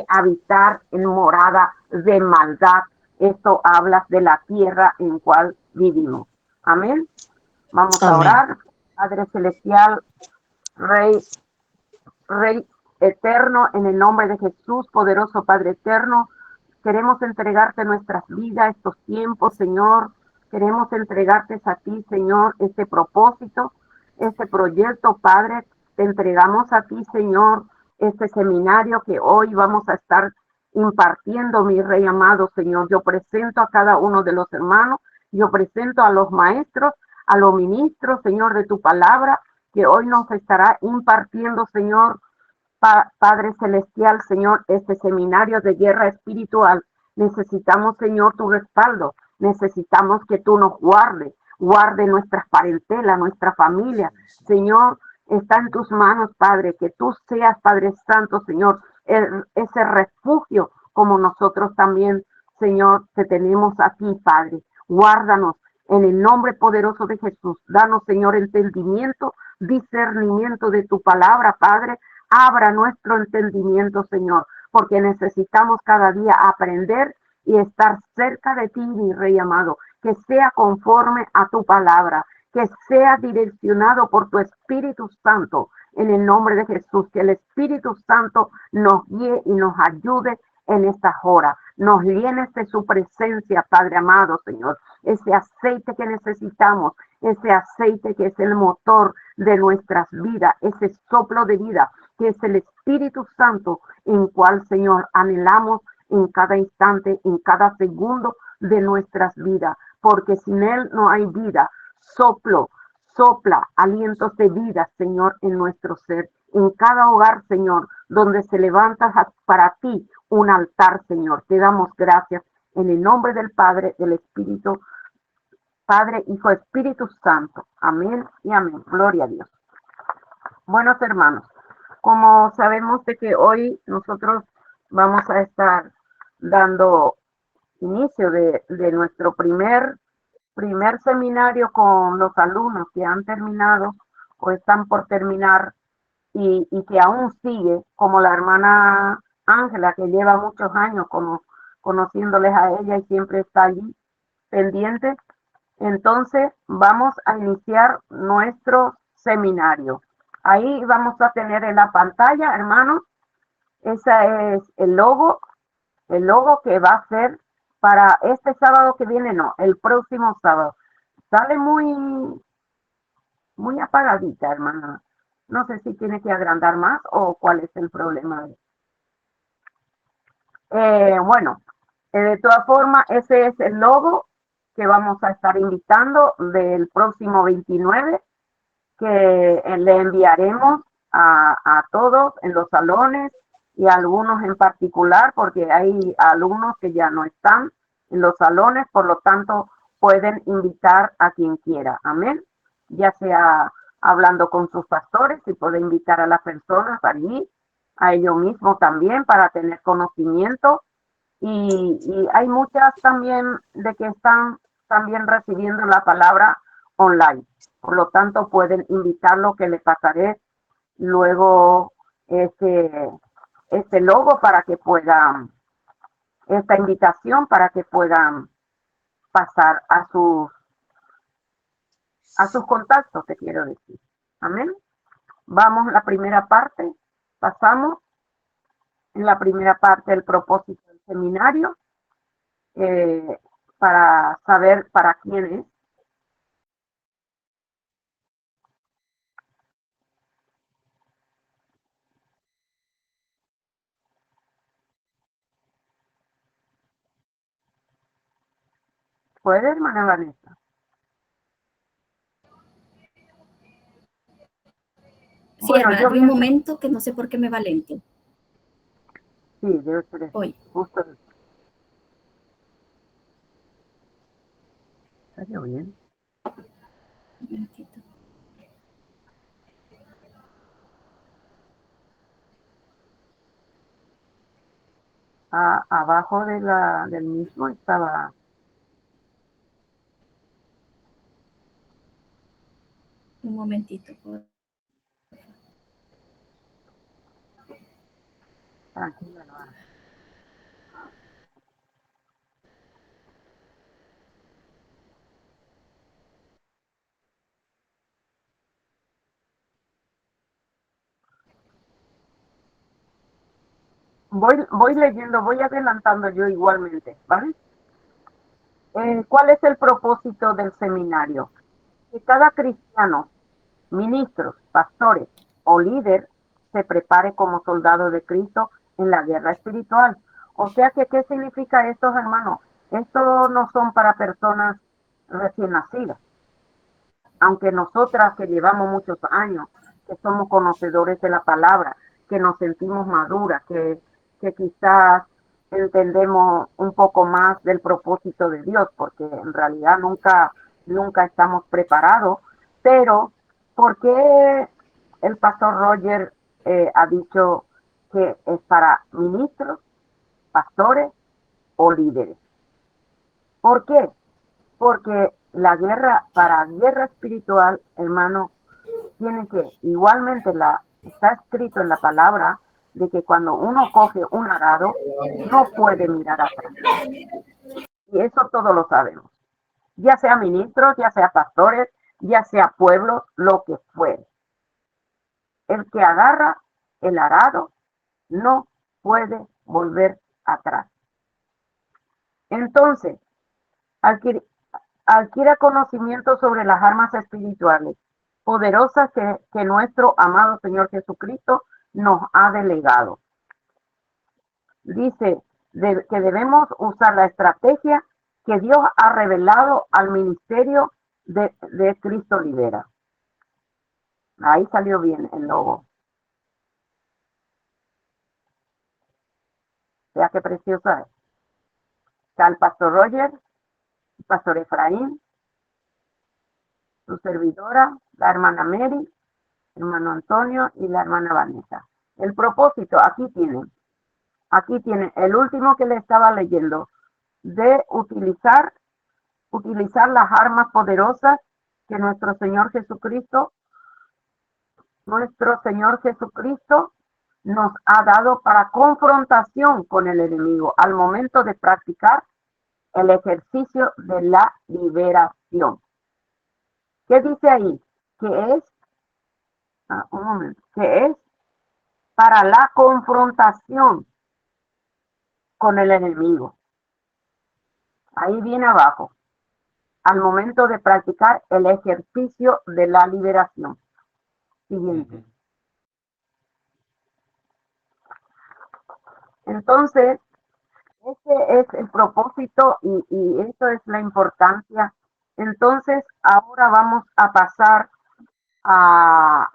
habitar en morada de maldad. Esto habla de la tierra en cual vivimos. Amén. Vamos a Amén. orar. Padre Celestial, Rey eterno, en el nombre de Jesús, poderoso Padre eterno, queremos entregarte nuestras vidas, estos tiempos, Señor. Queremos entregarte a ti, Señor, este propósito, este proyecto, Padre. Te entregamos a ti, Señor, este seminario que hoy vamos a estar impartiendo, mi Rey amado, Señor. Yo presento a cada uno de los hermanos, yo presento a los maestros, a los ministros, Señor, de tu palabra, que hoy nos estará impartiendo, Señor, Padre Celestial, Señor, este seminario de guerra espiritual. Necesitamos, Señor, tu respaldo. Necesitamos que tú nos guarde nuestras parentelas, nuestra familia. Señor, está en tus manos, Padre, que tú seas, Padre Santo, Señor, ese refugio como nosotros también, Señor, te tenemos aquí, Padre. Guárdanos en el nombre poderoso de Jesús. Danos, Señor, entendimiento, discernimiento de tu palabra, Padre. Abra nuestro entendimiento, Señor, porque necesitamos cada día aprender y estar cerca de ti, mi Rey amado, que sea conforme a tu palabra, que sea direccionado por tu Espíritu Santo, en el nombre de Jesús, que el Espíritu Santo nos guíe y nos ayude en estas horas. Nos llenes de su presencia, Padre amado, Señor, ese aceite que necesitamos, ese aceite que es el motor de nuestras vidas, ese soplo de vida, que es el Espíritu Santo, en cual, Señor, anhelamos en cada instante, en cada segundo de nuestras vidas, porque sin Él no hay vida. Sopla alientos de vida, Señor, en nuestro ser, en cada hogar, Señor, donde se levanta para ti un altar, Señor. Te damos gracias en el nombre del Padre, del Espíritu, Padre, Hijo, Espíritu Santo. Amén y amén. Gloria a Dios. Buenos hermanos, como sabemos de que hoy nosotros vamos a estar dando inicio de nuestro primer seminario con los alumnos que han terminado o están por terminar y que aún sigue, como la hermana Ángela, que lleva muchos años conociéndoles a ella y siempre está allí pendiente. Entonces vamos a iniciar nuestro seminario. Ahí vamos a tener en la pantalla, hermanos, ese es el logo que va a ser para este sábado que viene, no, el próximo sábado. Sale muy apagadita, hermana. No sé si tiene que agrandar más o cuál es el problema. Bueno, de todas formas, ese es el logo que vamos a estar invitando del próximo 29, que le enviaremos a todos en los salones y a algunos en particular, porque hay alumnos que ya no están en los salones, por lo tanto pueden invitar a quien quiera, amén, ya sea hablando con sus pastores, y puede invitar a las personas allí, a ellos mismos también, para tener conocimiento, y hay muchas también de que están también recibiendo la palabra online. Por lo tanto, pueden invitarlo, que le pasaré luego este logo para que puedan, esta invitación para que puedan pasar a sus contactos, te quiero decir. Amén. Vamos a la primera parte. Pasamos en la primera parte del propósito del seminario, eh, para saber para quién es. ¿Puede, hermana Vanessa? Sí, Bueno, hermana, yo vi un bien, momento que no sé por qué me va lento. sí, debe ser eso. Hoy. Justo. ¿Salió bien? Un momentito. Abajo del mismo estaba. Un momentito. Tranquila, no. voy leyendo, voy adelantando yo igualmente, ¿vale? ¿Cuál es el propósito del seminario? Que cada cristiano, ministros, pastores o líder se prepare como soldado de Cristo en la guerra espiritual. O sea que, ¿qué significa esto, hermanos? Esto no son para personas recién nacidas, aunque nosotras que llevamos muchos años, que somos conocedores de la palabra, que nos sentimos maduras, que quizás entendemos un poco más del propósito de Dios, porque en realidad nunca estamos preparados, pero ¿por qué el pastor Roger ha dicho que es para ministros, pastores o líderes? ¿Por qué? Porque para guerra espiritual, hermano, tiene que, igualmente está escrito en la palabra, de que cuando uno coge un arado, no puede mirar atrás. Y eso todos lo sabemos. Ya sea ministros, ya sea pastores, ya sea pueblo, lo que fuere. El que agarra el arado no puede volver atrás. Entonces, adquiera conocimiento sobre las armas espirituales poderosas que nuestro amado Señor Jesucristo nos ha delegado. Dice que debemos usar la estrategia que Dios ha revelado al ministerio de Cristo Libera. Ahí salió bien el logo. Vea qué preciosa es. Está el pastor Roger, el pastor Efraín, su servidora, la hermana Mary, hermano Antonio y la hermana Vanessa. El propósito, aquí tienen el último que le estaba leyendo, de utilizar las armas poderosas que nuestro Señor Jesucristo nos ha dado para confrontación con el enemigo al momento de practicar el ejercicio de la liberación. ¿Qué dice ahí? Que es, un momento, que es para la confrontación con el enemigo. Ahí viene abajo, al momento de practicar el ejercicio de la liberación. Siguiente. Entonces, ese es el propósito y eso es la importancia. Entonces, ahora vamos a pasar a,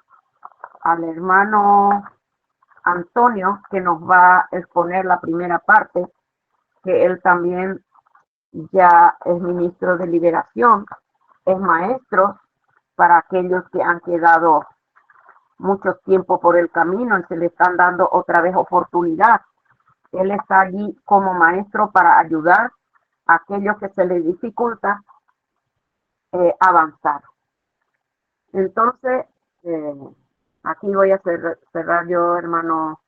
al hermano Antonio, que nos va a exponer la primera parte, que él también ya es ministro de liberación, es maestro para aquellos que han quedado mucho tiempo por el camino y se le están dando otra vez oportunidad. Él está allí como maestro para ayudar a aquellos que se les dificulta avanzar. Entonces, eh, aquí voy a cerrar yo, hermano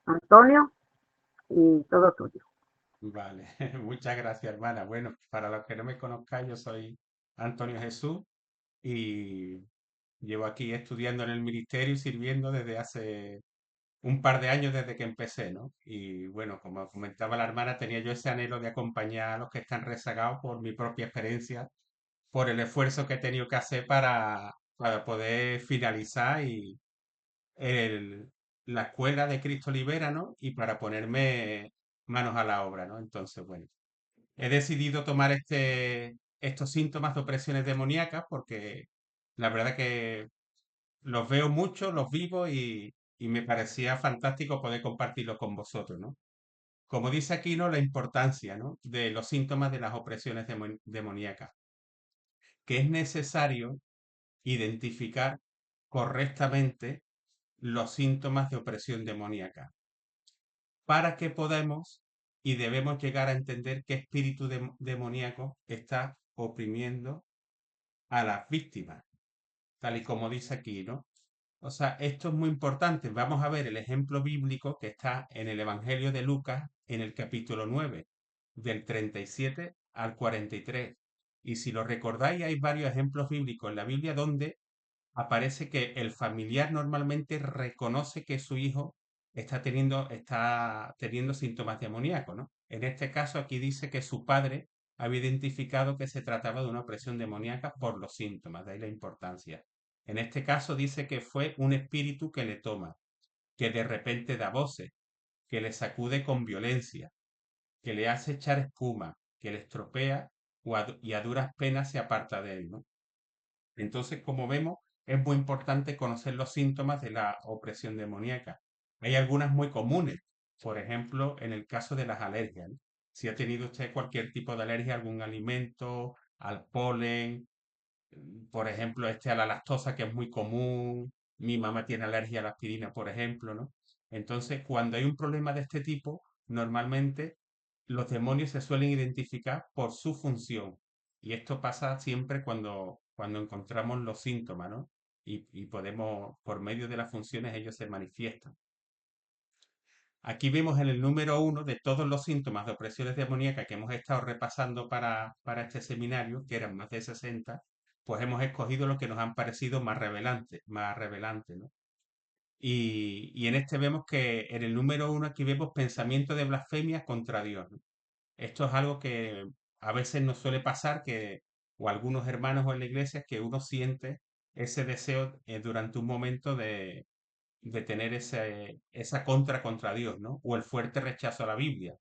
Antonio, y todo tuyo. Vale, muchas gracias, hermana. Bueno, para los que no me conozcan, yo soy Antonio Jesús y llevo aquí estudiando en el ministerio y sirviendo desde hace un par de años desde que empecé, ¿no? Y bueno, como comentaba la hermana, tenía yo ese anhelo de acompañar a los que están rezagados por mi propia experiencia, por el esfuerzo que he tenido que hacer para poder finalizar la escuela de Cristo Libera, ¿no? Y para ponerme manos a la obra, ¿no? Entonces, bueno, he decidido tomar estos síntomas de opresiones demoníacas porque la verdad que los veo mucho, los vivo y me parecía fantástico poder compartirlo con vosotros, ¿no? Como dice aquí, ¿no? La importancia, ¿no? De los síntomas de las opresiones demoníacas, que es necesario identificar correctamente los síntomas de opresión demoníaca para que podamos y debemos llegar a entender qué espíritu demoníaco está oprimiendo a las víctimas, tal y como dice aquí, ¿no? O sea, esto es muy importante. Vamos a ver el ejemplo bíblico que está en el Evangelio de Lucas, en el capítulo 9, del 37 al 43. Y si lo recordáis, hay varios ejemplos bíblicos en la Biblia donde aparece que el familiar normalmente reconoce que su hijo está teniendo síntomas demoníacos, ¿no? En este caso aquí dice que su padre había identificado que se trataba de una opresión demoníaca por los síntomas, de ahí la importancia. En este caso dice que fue un espíritu que le toma, que de repente da voces, que le sacude con violencia, que le hace echar espuma, que le estropea y a duras penas se aparta de él, ¿no? Entonces, como vemos, es muy importante conocer los síntomas de la opresión demoníaca. Hay algunas muy comunes, por ejemplo, en el caso de las alergias, ¿no? Si ha tenido usted cualquier tipo de alergia a algún alimento, al polen, por ejemplo, a la lactosa, que es muy común, mi mamá tiene alergia a la aspirina, por ejemplo, ¿no? Entonces, cuando hay un problema de este tipo, normalmente los demonios se suelen identificar por su función. Y esto pasa siempre cuando encontramos los síntomas, ¿no? Y podemos, por medio de las funciones, ellos se manifiestan. Aquí vemos en el número 1 de todos los síntomas de opresiones demoníacas que hemos estado repasando para este seminario, que eran más de 60, pues hemos escogido los que nos han parecido más revelantes, ¿no? Y en este vemos que en el número 1 aquí vemos pensamiento de blasfemia contra Dios, ¿no? Esto es algo que a veces nos suele pasar, o algunos hermanos o en la iglesia, que uno siente ese deseo durante un momento de tener esa contra Dios, ¿no? O el fuerte rechazo a la Biblia.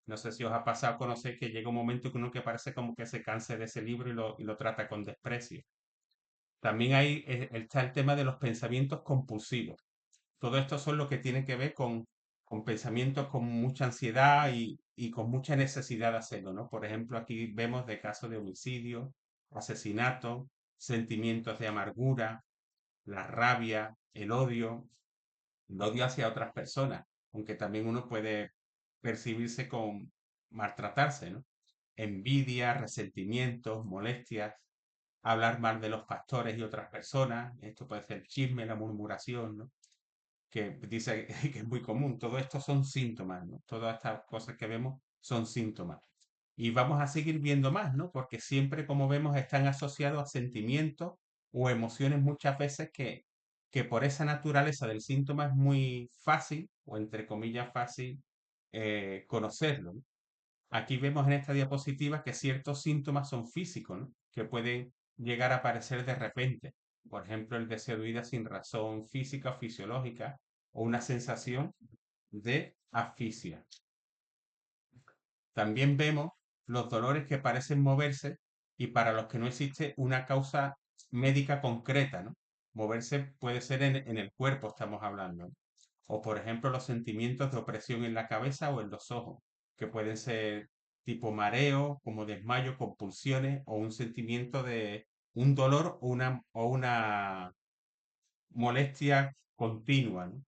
No sé si os ha pasado conocer que llega un momento que uno que parece como que se canse de ese libro y lo trata con desprecio. También está el tema de los pensamientos compulsivos. Todo esto son lo que tiene que ver con pensamientos con mucha ansiedad y con mucha necesidad de hacerlo, ¿no? Por ejemplo, aquí vemos de casos de homicidio, asesinato, sentimientos de amargura, la rabia, el odio hacia otras personas, aunque también uno puede percibirse con maltratarse, ¿no? Envidia, resentimientos, molestias, hablar mal de los pastores y otras personas, esto puede ser chisme, la murmuración, ¿no? Que dice que es muy común. Todo esto son síntomas, ¿no? Todas estas cosas que vemos son síntomas. Y vamos a seguir viendo más, ¿no? Porque siempre, como vemos, están asociados a sentimientos o emociones muchas veces que por esa naturaleza del síntoma es muy fácil, o entre comillas fácil, conocerlo, ¿no? Aquí vemos en esta diapositiva que ciertos síntomas son físicos, ¿no? Que pueden llegar a aparecer de repente. Por ejemplo, el deseo de huida sin razón física o fisiológica o una sensación de asfixia. También vemos los dolores que parecen moverse y para los que no existe una causa médica concreta, ¿no? Moverse puede ser en el cuerpo, estamos hablando, ¿no? O por ejemplo los sentimientos de opresión en la cabeza o en los ojos, que pueden ser tipo mareo, como desmayo, compulsiones o un sentimiento de un dolor o una molestia continua, ¿no?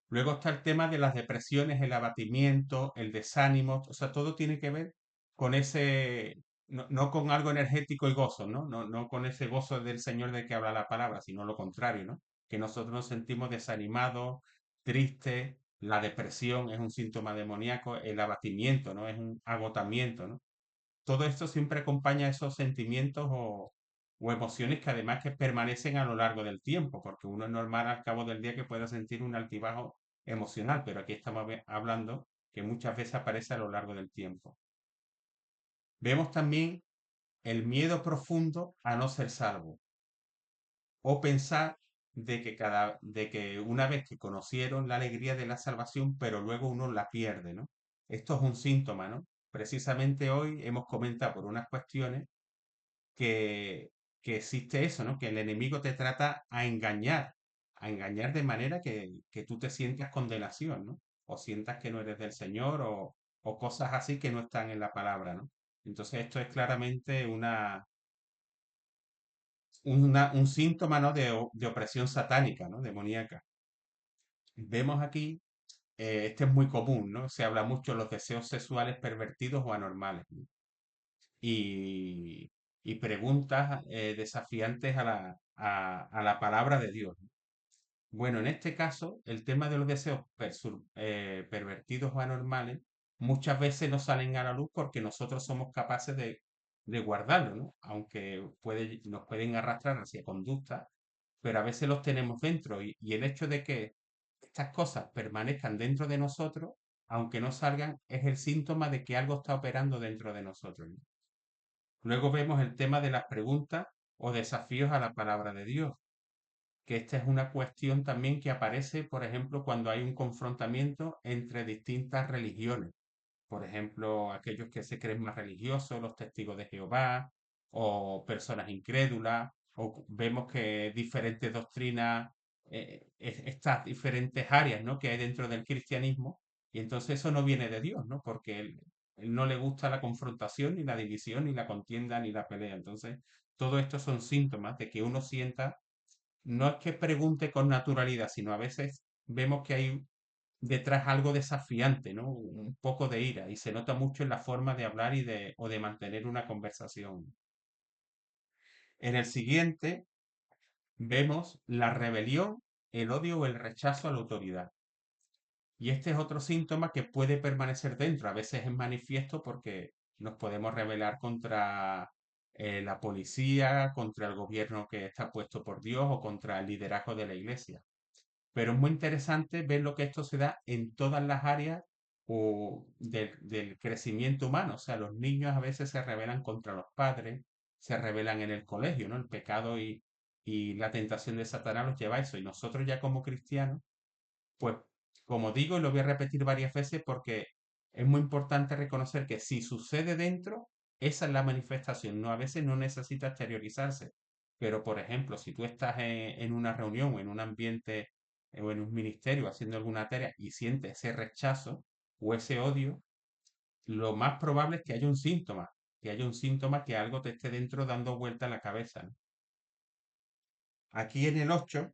Luego está el tema de las depresiones, el abatimiento, el desánimo, o sea, todo tiene que ver con ese, no con algo energético y gozo, ¿no? No con ese gozo del Señor del que habla la palabra, sino lo contrario, ¿no? Que nosotros nos sentimos desanimados, tristes, la depresión es un síntoma demoníaco, el abatimiento, ¿no? Es un agotamiento, ¿no? Todo esto siempre acompaña esos sentimientos o emociones que además que permanecen a lo largo del tiempo, porque uno es normal al cabo del día que pueda sentir un altibajo emocional, pero aquí estamos hablando que muchas veces aparece a lo largo del tiempo. Vemos también el miedo profundo a no ser salvo o pensar de que una vez que conocieron la alegría de la salvación, pero luego uno la pierde, ¿no? Esto es un síntoma, ¿no? Precisamente hoy hemos comentado por unas cuestiones que, que existe eso, ¿no? Que el enemigo te trata a engañar de manera que tú te sientas condenación, ¿no? O sientas que no eres del Señor o cosas así que no están en la palabra, ¿no? Entonces esto es claramente un síntoma, ¿no? De opresión satánica, ¿no? Demoníaca. Vemos aquí, este es muy común, ¿no? Se habla mucho de los deseos sexuales pervertidos o anormales, ¿no? y, y preguntas desafiantes a la palabra de Dios. Bueno, en este caso, el tema de los deseos pervertidos o anormales muchas veces no salen a la luz porque nosotros somos capaces de guardarlo, ¿no? Aunque nos pueden arrastrar hacia conductas, pero a veces los tenemos dentro y el hecho de que estas cosas permanezcan dentro de nosotros, aunque no salgan, es el síntoma de que algo está operando dentro de nosotros, ¿no? Luego vemos el tema de las preguntas o desafíos a la palabra de Dios, que esta es una cuestión también que aparece, por ejemplo, cuando hay un confrontamiento entre distintas religiones. Por ejemplo, aquellos que se creen más religiosos, los testigos de Jehová, o personas incrédulas, o vemos que diferentes doctrinas, estas diferentes áreas, ¿no?, que hay dentro del cristianismo, y entonces eso no viene de Dios, ¿no? Porque él no le gusta la confrontación, ni la división, ni la contienda, ni la pelea. Entonces, todo esto son síntomas de que uno sienta, no es que pregunte con naturalidad, sino a veces vemos que hay detrás algo desafiante, ¿no? Un poco de ira, y se nota mucho en la forma de hablar o de mantener una conversación. En el siguiente vemos la rebelión, el odio o el rechazo a la autoridad. Y este es otro síntoma que puede permanecer dentro. A veces es manifiesto porque nos podemos rebelar contra la policía, contra el gobierno que está puesto por Dios o contra el liderazgo de la iglesia. Pero es muy interesante ver lo que esto se da en todas las áreas del crecimiento humano. O sea, los niños a veces se rebelan contra los padres, se rebelan en el colegio, ¿no? El pecado y la tentación de Satanás los lleva a eso. Y nosotros ya como cristianos, pues, como digo, y lo voy a repetir varias veces porque es muy importante reconocer que si sucede dentro, esa es la manifestación. No, a veces no necesita exteriorizarse. Pero, por ejemplo, si tú estás en una reunión o en un ambiente o en un ministerio haciendo alguna tarea y sientes ese rechazo o ese odio, lo más probable es que haya un síntoma que algo te esté dentro dando vuelta a la cabeza, ¿no? Aquí en el 8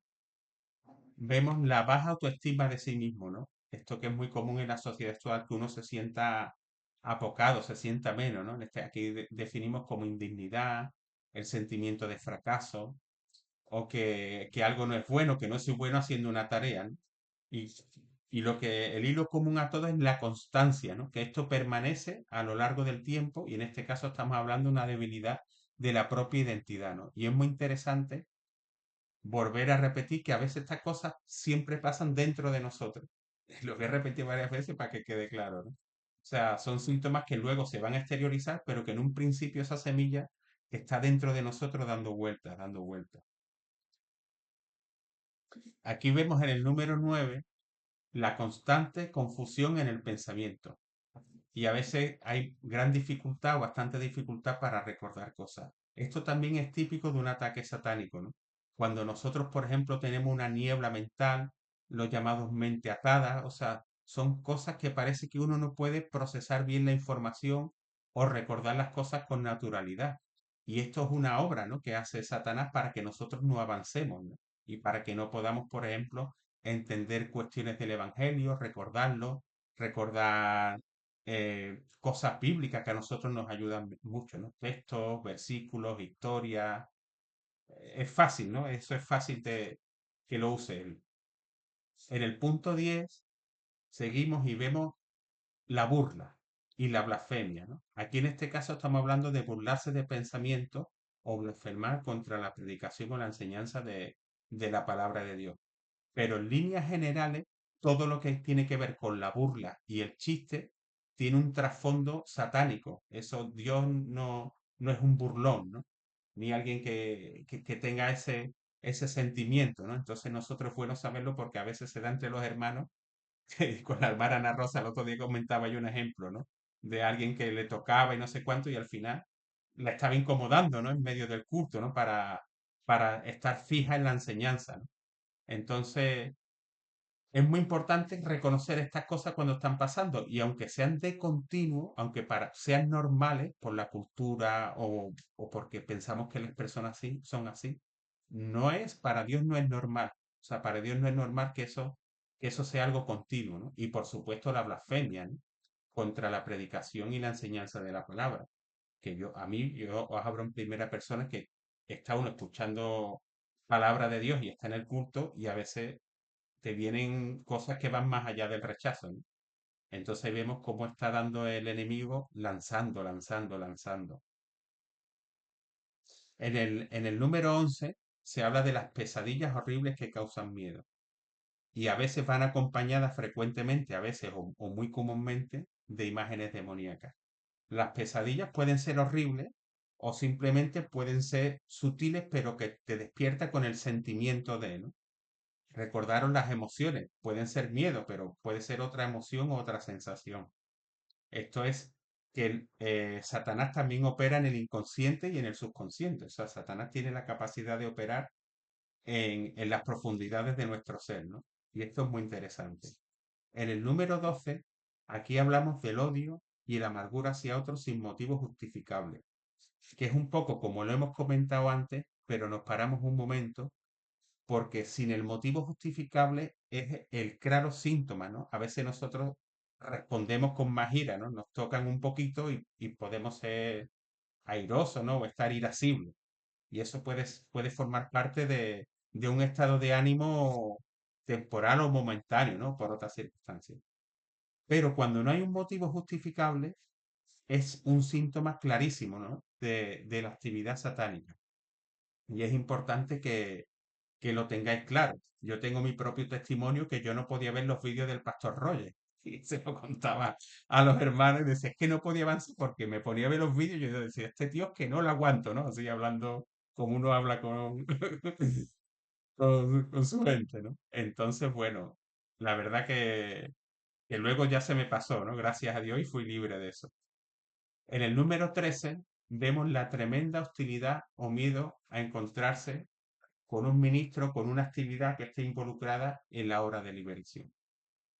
vemos la baja autoestima de sí mismo, ¿no? Esto que es muy común en la sociedad actual, que uno se sienta apocado, se sienta menos, ¿no? Aquí definimos como indignidad, el sentimiento de fracaso, o que algo no es bueno, que no soy bueno haciendo una tarea, ¿no? Y, y lo que el hilo común a todo es la constancia, ¿no? Que esto permanece a lo largo del tiempo, y en este caso estamos hablando de una debilidad de la propia identidad, ¿no? Y es muy interesante volver a repetir que a veces estas cosas siempre pasan dentro de nosotros. Lo voy a repetir varias veces para que quede claro, ¿no? O sea, son síntomas que luego se van a exteriorizar, pero que en un principio esa semilla está dentro de nosotros dando vueltas, dando vueltas. Aquí vemos en el número 9 la constante confusión en el pensamiento. Y a veces hay gran dificultad o bastante dificultad para recordar cosas. Esto también es típico de un ataque satánico, ¿no? Cuando nosotros, por ejemplo, tenemos una niebla mental, los llamados mente atada, o sea, son cosas que parece que uno no puede procesar bien la información o recordar las cosas con naturalidad. Y esto es una obra, ¿no?, que hace Satanás para que nosotros no avancemos, ¿no? Y para que no podamos, por ejemplo, entender cuestiones del Evangelio, recordarlo, recordar cosas bíblicas que a nosotros nos ayudan mucho, ¿no? Textos, versículos, historias. Es fácil, ¿no? Eso es fácil que lo use él. En el punto 10 seguimos y vemos la burla y la blasfemia, ¿no? Aquí en este caso estamos hablando de burlarse de pensamiento o blasfemar contra la predicación o la enseñanza de la palabra de Dios. Pero en líneas generales, todo lo que tiene que ver con la burla y el chiste tiene un trasfondo satánico. Eso, Dios no es un burlón, ¿no? Ni alguien que tenga ese sentimiento, ¿no? Entonces nosotros es bueno saberlo porque a veces se da entre los hermanos. Con la hermana Ana Rosa el otro día comentaba yo un ejemplo, ¿no? De alguien que le tocaba y no sé cuánto y al final la estaba incomodando, ¿no? En medio del culto, ¿no? Para estar fija en la enseñanza, ¿no? Entonces, es muy importante reconocer estas cosas cuando están pasando y aunque sean de continuo, aunque sean normales por la cultura o porque pensamos que las personas así son así, para Dios no es normal. O sea, para Dios no es normal que eso sea algo continuo, ¿no? Y por supuesto la blasfemia, ¿no?, contra la predicación y la enseñanza de la palabra. Yo os hablo en primera persona que está uno escuchando palabra de Dios y está en el culto y a veces te vienen cosas que van más allá del rechazo, ¿no? Entonces vemos cómo está dando el enemigo lanzando, lanzando, lanzando. En el número 11 se habla de las pesadillas horribles que causan miedo. y a veces van acompañadas frecuentemente, a veces o muy comúnmente, de imágenes demoníacas. Las pesadillas pueden ser horribles o simplemente pueden ser sutiles, pero que te despierta con el sentimiento de, ¿no? Recordaron las emociones, pueden ser miedo, pero puede ser otra emoción o otra sensación. Esto es que Satanás también opera en el inconsciente y en el subconsciente. O sea, Satanás tiene la capacidad de operar en las profundidades de nuestro ser, ¿no? Y esto es muy interesante. En el número 12, aquí hablamos del odio y la amargura hacia otros sin motivo justificable, que es un poco como lo hemos comentado antes, pero nos paramos un momento porque sin el motivo justificable es el claro síntoma, ¿no? A veces nosotros respondemos con más ira, ¿no? Nos tocan un poquito y podemos ser airosos, ¿no? O estar irascibles. Y eso puede formar parte de un estado de ánimo temporal o momentáneo, ¿no? Por otras circunstancias. Pero cuando no hay un motivo justificable, es un síntoma clarísimo, ¿no? De la actividad satánica. Y es importante que lo tengáis claro. Yo tengo mi propio testimonio que yo no podía ver los vídeos del Pastor Roger. Y se lo contaba a los hermanos y decía, es que no podía avanzar porque me ponía a ver los vídeos y yo decía, este tío es que no lo aguanto, ¿no? Así hablando como uno habla con su gente, ¿no? Entonces, bueno, la verdad que luego ya se me pasó, ¿no? Gracias a Dios y fui libre de eso. En el número 13 vemos la tremenda hostilidad o miedo a encontrarse con un ministro, con una actividad que esté involucrada en la obra de liberación.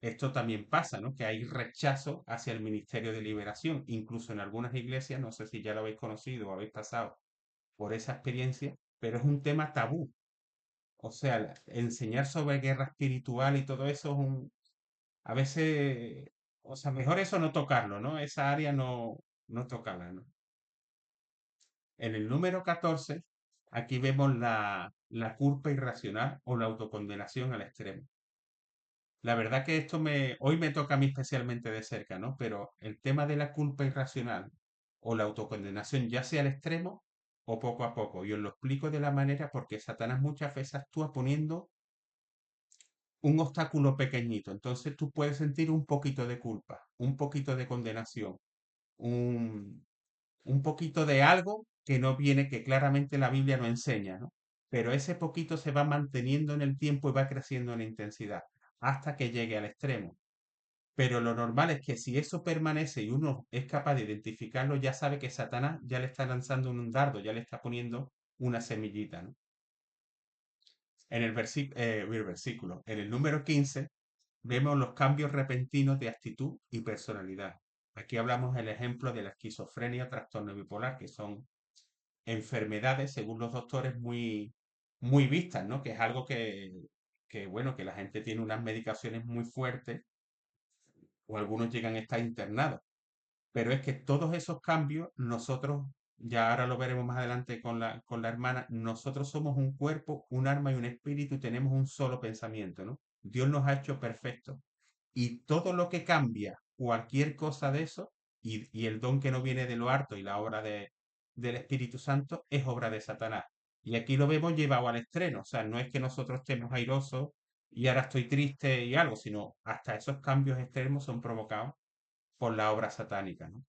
Esto también pasa, ¿no? Que hay rechazo hacia el ministerio de liberación, incluso en algunas iglesias, no sé si ya lo habéis conocido o habéis pasado por esa experiencia, pero es un tema tabú. O sea, enseñar sobre guerra espiritual y todo eso es a veces, o sea, mejor eso no tocarlo, ¿no? Esa área no tocarla, ¿no? En el número 14, aquí vemos la culpa irracional o la autocondenación al extremo. La verdad que hoy me toca a mí especialmente de cerca, ¿no? Pero el tema de la culpa irracional o la autocondenación, ya sea al extremo o poco a poco, y os lo explico de la manera porque Satanás muchas veces actúa poniendo un obstáculo pequeñito. Entonces tú puedes sentir un poquito de culpa, un poquito de condenación, un, un poquito de algo que no viene, que claramente la Biblia no enseña, ¿no? Pero ese poquito se va manteniendo en el tiempo y va creciendo en intensidad hasta que llegue al extremo. Pero lo normal es que si eso permanece y uno es capaz de identificarlo, ya sabe que Satanás ya le está lanzando un dardo, ya le está poniendo una semillita, ¿no? En el versículo, en el número 15, vemos los cambios repentinos de actitud y personalidad. Aquí hablamos del ejemplo de la esquizofrenia, trastorno bipolar, que son enfermedades, según los doctores, muy vistas, ¿no? Que es algo bueno, que la gente tiene unas medicaciones muy fuertes o algunos llegan a estar internados. Pero es que todos esos cambios, nosotros, ya ahora lo veremos más adelante con la hermana, nosotros somos un cuerpo, un alma y un espíritu y tenemos un solo pensamiento, ¿no? Dios nos ha hecho perfectos. Y todo lo que cambia, cualquier cosa de eso, y el don que no viene de lo harto y la obra del Espíritu Santo, es obra de Satanás. Y aquí lo vemos llevado al estreno. O sea, no es que nosotros estemos airosos y ahora estoy triste y algo, sino hasta esos cambios extremos son provocados por la obra satánica, ¿no?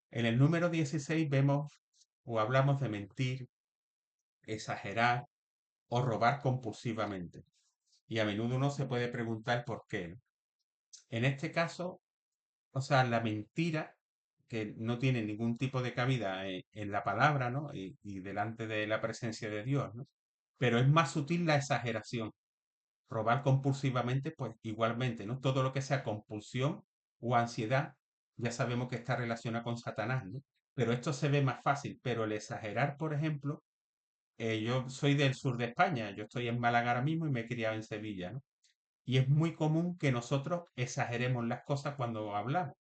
En el número 16 vemos o hablamos de mentir, exagerar o robar compulsivamente. Y a menudo uno se puede preguntar por qué, ¿no? En este caso, o sea, la mentira, que no tiene ningún tipo de cabida en la palabra, ¿no? Y delante de la presencia de Dios, ¿no? Pero es más sutil la exageración. Robar compulsivamente, pues igualmente, ¿no? Todo lo que sea compulsión o ansiedad, ya sabemos que está relacionado con Satanás, ¿no? Pero esto se ve más fácil, pero el exagerar, por ejemplo, yo soy del sur de España, yo estoy en Málaga ahora mismo y me he criado en Sevilla, ¿no? Y es muy común que nosotros exageremos las cosas cuando hablamos,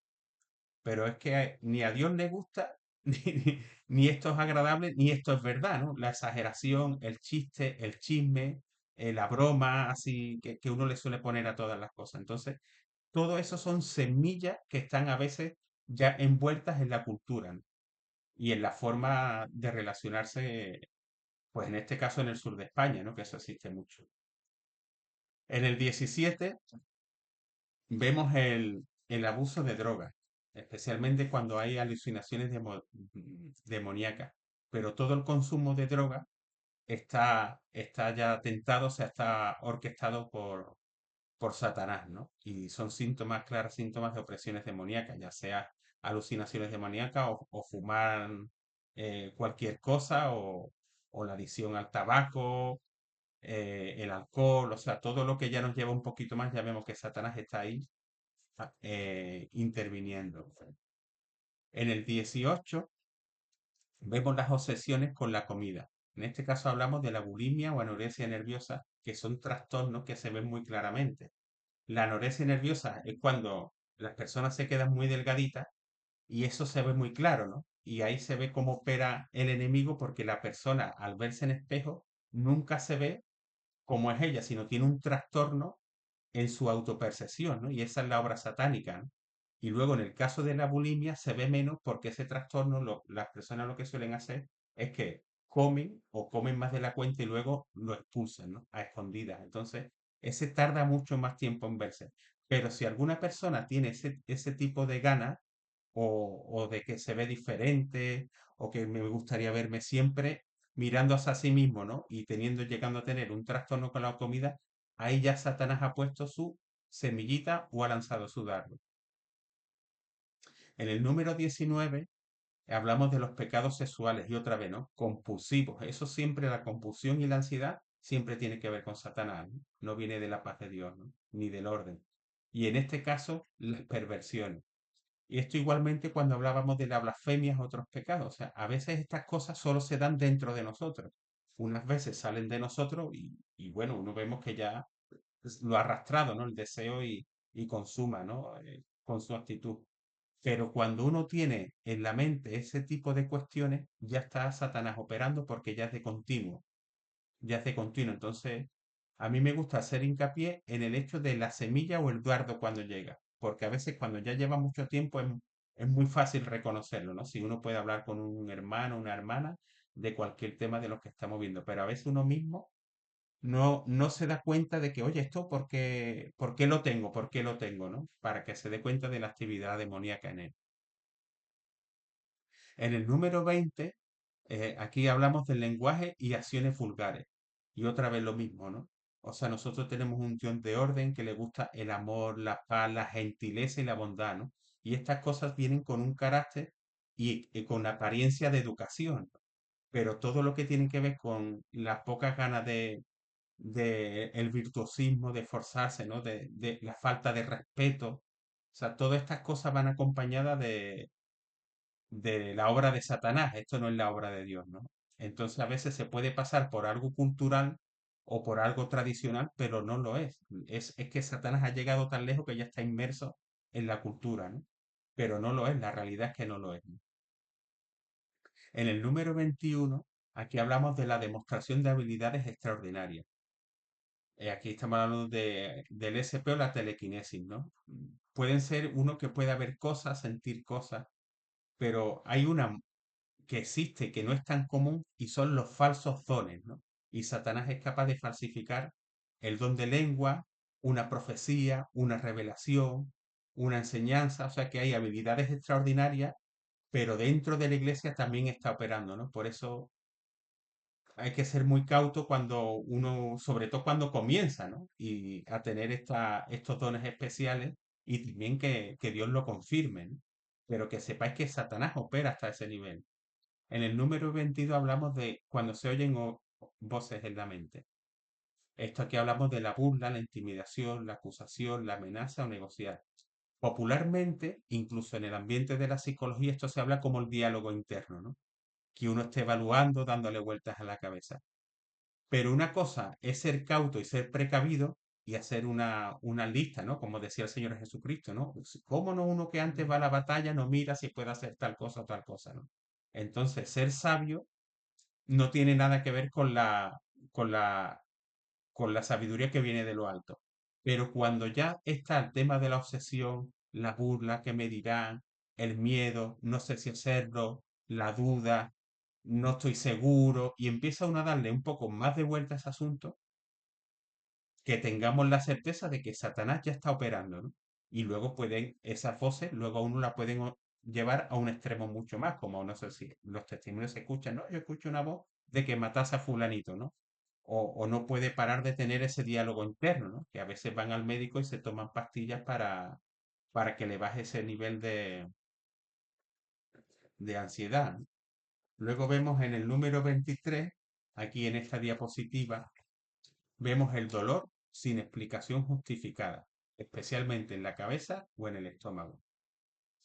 pero es que ni a Dios le gusta, ni esto es agradable, ni esto es verdad, ¿no? La exageración, el chiste, el chisme, la broma, así que uno le suele poner a todas las cosas. Entonces, todo eso son semillas que están a veces ya envueltas en la cultura, ¿no? Y en la forma de relacionarse, pues en este caso en el sur de España, ¿no? Que eso existe mucho. En el 17 vemos el abuso de drogas, especialmente cuando hay alucinaciones demoníacas. Pero todo el consumo de drogas está ya atentado, o sea, está orquestado por Satanás, ¿no? Y son síntomas, claros síntomas de opresiones demoníacas, ya sea alucinaciones demoníacas o fumar cualquier cosa o la adicción al tabaco, el alcohol, o sea, todo lo que ya nos lleva un poquito más, ya vemos que Satanás está ahí interviniendo. En el 18 vemos las obsesiones con la comida. En este caso hablamos de la bulimia o anorexia nerviosa, que son trastornos que se ven muy claramente. La anorexia nerviosa es cuando las personas se quedan muy delgaditas y eso se ve muy claro, ¿no? Y ahí se ve cómo opera el enemigo porque la persona al verse en espejo nunca se ve como es ella, sino tiene un trastorno en su autopercepción, ¿no? Y esa es la obra satánica, ¿no? Y luego en el caso de la bulimia se ve menos porque ese trastorno, las personas lo que suelen hacer es que comen o comen más de la cuenta y luego lo expulsan, ¿no? A escondidas. Entonces, ese tarda mucho más tiempo en verse. Pero si alguna persona tiene ese tipo de ganas o de que se ve diferente o que me gustaría verme siempre mirando hacia sí mismo, ¿no? Y llegando a tener un trastorno con la comida, ahí ya Satanás ha puesto su semillita o ha lanzado su dardo. En el número 19 hablamos de los pecados sexuales y otra vez, ¿no? Compulsivos. Eso siempre, la compulsión y la ansiedad, siempre tiene que ver con Satanás, ¿no? No viene de la paz de Dios, ¿no? Ni del orden. Y en este caso, las perversiones. Y esto igualmente cuando hablábamos de la blasfemia, otros pecados. O sea, a veces estas cosas solo se dan dentro de nosotros. Unas veces salen de nosotros y bueno, uno vemos que ya lo ha arrastrado, ¿no? El deseo y consuma, ¿no? Con su actitud. Pero cuando uno tiene en la mente ese tipo de cuestiones, ya está Satanás operando porque ya es de continuo, ya es de continuo. Entonces, a mí me gusta hacer hincapié en el hecho de la semilla o el dardo cuando llega, porque a veces cuando ya lleva mucho tiempo es muy fácil reconocerlo, ¿no? Si uno puede hablar con un hermano, una hermana, de cualquier tema de los que estamos viendo, pero a veces uno mismo no se da cuenta de que, oye, esto, por qué lo tengo? ¿Por qué lo tengo? ¿No? Para que se dé cuenta de la actividad demoníaca en él. En el número 20, aquí hablamos del lenguaje y acciones vulgares. Y otra vez lo mismo, ¿no? O sea, nosotros tenemos un Dios de orden que le gusta el amor, la paz, la gentileza y la bondad, ¿no? Y estas cosas vienen con un carácter y con apariencia de educación, pero todo lo que tiene que ver con las pocas ganas de el virtuosismo, de esforzarse, ¿no? De la falta de respeto. O sea, todas estas cosas van acompañadas de la obra de Satanás. Esto no es la obra de Dios, ¿no? Entonces a veces se puede pasar por algo cultural o por algo tradicional, pero no lo es. Es que Satanás ha llegado tan lejos que ya está inmerso en la cultura, ¿no? Pero no lo es, la realidad es que no lo es, ¿no? En el número 21, aquí hablamos de la demostración de habilidades extraordinarias. Aquí estamos hablando del SP o la telequinesis, ¿no? Pueden ser uno que pueda ver cosas, sentir cosas, pero hay una que existe, que no es tan común, y son los falsos dones, ¿no? Y Satanás es capaz de falsificar el don de lengua, una profecía, una revelación, una enseñanza, o sea que hay habilidades extraordinarias, pero dentro de la iglesia también está operando, ¿no? Por eso hay que ser muy cauto cuando uno, sobre todo cuando comienza, ¿no? Y a tener estos dones especiales y también que Dios lo confirme, ¿no? Pero que sepáis que Satanás opera hasta ese nivel. En el número 22 hablamos de cuando se oyen voces en la mente. Esto aquí hablamos de la burla, la intimidación, la acusación, la amenaza o negociar. Popularmente, incluso en el ambiente de la psicología, esto se habla como el diálogo interno, ¿no? Que uno esté evaluando, dándole vueltas a la cabeza. Pero una cosa es ser cauto y ser precavido y hacer una lista, ¿no? Como decía el Señor Jesucristo, ¿no? ¿Cómo no uno que antes va a la batalla no mira si puede hacer tal cosa o tal cosa, ¿no? Entonces, ser sabio no tiene nada que ver con la, con la sabiduría que viene de lo alto. Pero cuando ya está el tema de la obsesión, la burla, que me dirán, el miedo, no sé si hacerlo, la duda, no estoy seguro, y empieza uno a darle un poco más de vuelta a ese asunto, que tengamos la certeza de que Satanás ya está operando, ¿no? Y luego esas voces, luego a uno la pueden llevar a un extremo mucho más, como no sé si los testimonios se escuchan, ¿no? Yo escucho una voz de que matas a fulanito, ¿no? O no puede parar de tener ese diálogo interno, ¿no? Que a veces van al médico y se toman pastillas para que le baje ese nivel de ansiedad, ¿no? Luego vemos en el número 23, aquí en esta diapositiva, vemos el dolor sin explicación justificada, especialmente en la cabeza o en el estómago.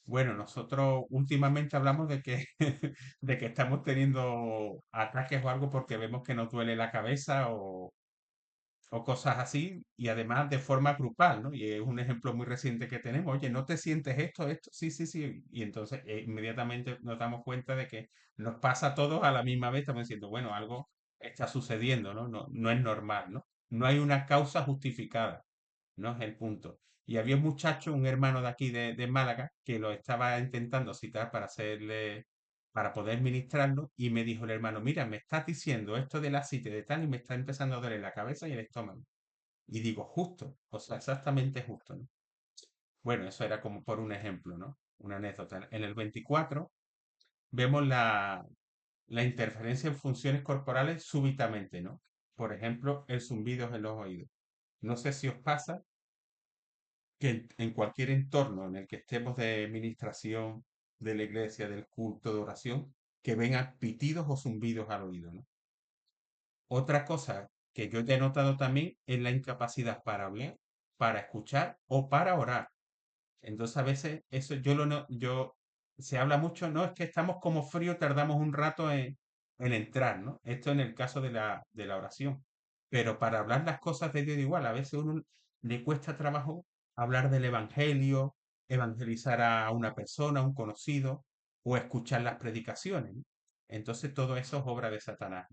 Bueno, nosotros últimamente hablamos de que, de que estamos teniendo ataques o algo porque vemos que nos duele la cabeza o cosas así, y además de forma grupal, ¿no? Y es un ejemplo muy reciente que tenemos. Oye, ¿no te sientes esto, esto? Sí, sí, sí. Y entonces inmediatamente nos damos cuenta de que nos pasa a todos a la misma vez. Estamos diciendo, bueno, algo está sucediendo, ¿no? No, no es normal, ¿no? No hay una causa justificada, ¿no? Es el punto. Y había un muchacho, un hermano de aquí de Málaga, que lo estaba intentando citar para poder ministrarlo, y me dijo el hermano, mira, me estás diciendo esto del aceite de tal y me está empezando a doler la cabeza y el estómago. Y digo, justo, o sea, exactamente justo, ¿no? Bueno, eso era como por un ejemplo, ¿no? Una anécdota. En el 24 vemos la interferencia en funciones corporales súbitamente, ¿no? Por ejemplo, el zumbido en los oídos. No sé si os pasa que en cualquier entorno en el que estemos de ministración, de la iglesia, del culto, de oración, que vengan pitidos o zumbidos al oído, ¿no? Otra cosa que yo he notado también es la incapacidad para hablar, para escuchar o para orar. Entonces a veces eso se habla mucho, no, es que estamos como frío, tardamos un rato en entrar, ¿no? Esto en el caso de la oración. Pero para hablar las cosas de Dios igual, a veces uno le cuesta trabajo hablar del evangelio, evangelizar a una persona, a un conocido, o escuchar las predicaciones, ¿no? Entonces todo eso es obra de Satanás.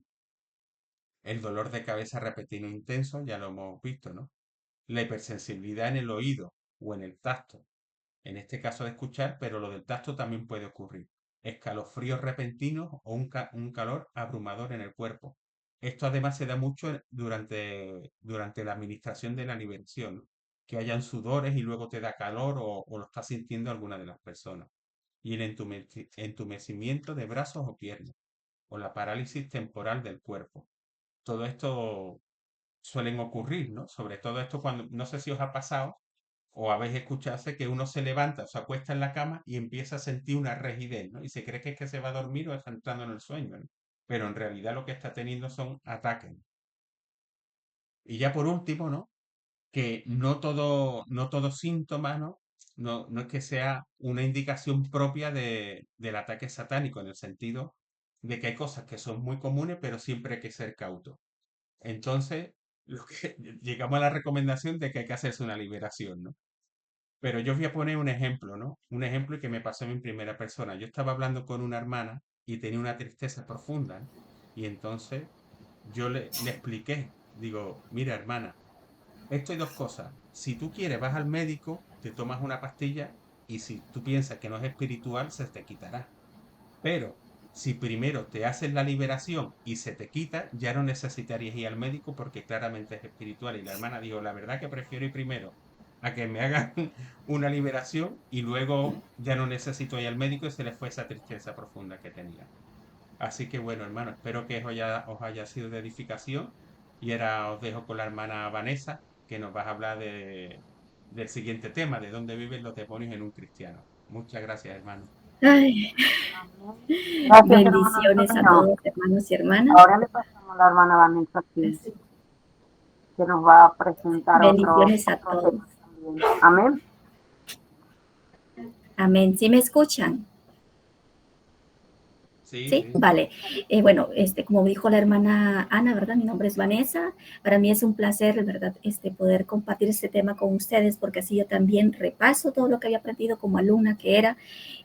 El dolor de cabeza repentino e intenso, ya lo hemos visto, ¿no? La hipersensibilidad en el oído o en el tacto, en este caso de escuchar, pero lo del tacto también puede ocurrir. Escalofríos repentinos o un calor abrumador en el cuerpo. Esto además se da mucho durante la administración de la liberación, ¿no? Que hayan sudores y luego te da calor o lo está sintiendo alguna de las personas. Y el entumecimiento de brazos o piernas o la parálisis temporal del cuerpo. Todo esto suelen ocurrir, ¿no? Sobre todo esto cuando, no sé si os ha pasado o habéis escuchado que uno se levanta o se acuesta en la cama y empieza a sentir una rigidez, ¿no? Y se cree que es que se va a dormir o está entrando en el sueño, ¿no? Pero en realidad lo que está teniendo son ataques. Y ya por último, ¿no? Que no todo síntoma, ¿no? No es que sea una indicación propia del ataque satánico, en el sentido de que hay cosas que son muy comunes, pero siempre hay que ser cauto. Entonces, llegamos a la recomendación de que hay que hacerse una liberación, ¿no? Pero yo voy a poner un ejemplo, ¿no? Un ejemplo que me pasó en primera persona. Yo estaba hablando con una hermana y tenía una tristeza profunda, ¿no? Y entonces yo le expliqué, digo, mira, hermana, esto hay dos cosas. Si tú quieres, vas al médico, te tomas una pastilla y si tú piensas que no es espiritual, se te quitará. Pero si primero te haces la liberación y se te quita, ya no necesitarías ir al médico porque claramente es espiritual. Y la hermana dijo, la verdad que prefiero ir primero a que me hagan una liberación y luego ya no necesito ir al médico y se le fue esa tristeza profunda que tenía. Así que bueno, hermano, espero que os haya sido de edificación y ahora os dejo con la hermana Vanessa, que nos va a hablar del siguiente tema, de dónde viven los demonios en un cristiano. Muchas gracias, hermano. Ay, Amén. Gracias, hermano bendiciones a Antonio. todos, hermanos y hermanas. Ahora le pasamos a la hermana Vanessa aquí, que nos va a presentar Bendiciones a otro todos. tema también. Amén. Amén. ¿Sí me escuchan? Sí, Sí, sí. vale. Bueno, como dijo la hermana Ana, ¿verdad? Mi nombre es Vanessa. Para mí es un placer, ¿verdad? Poder compartir este tema con ustedes, porque así yo también repaso todo lo que había aprendido como alumna que era,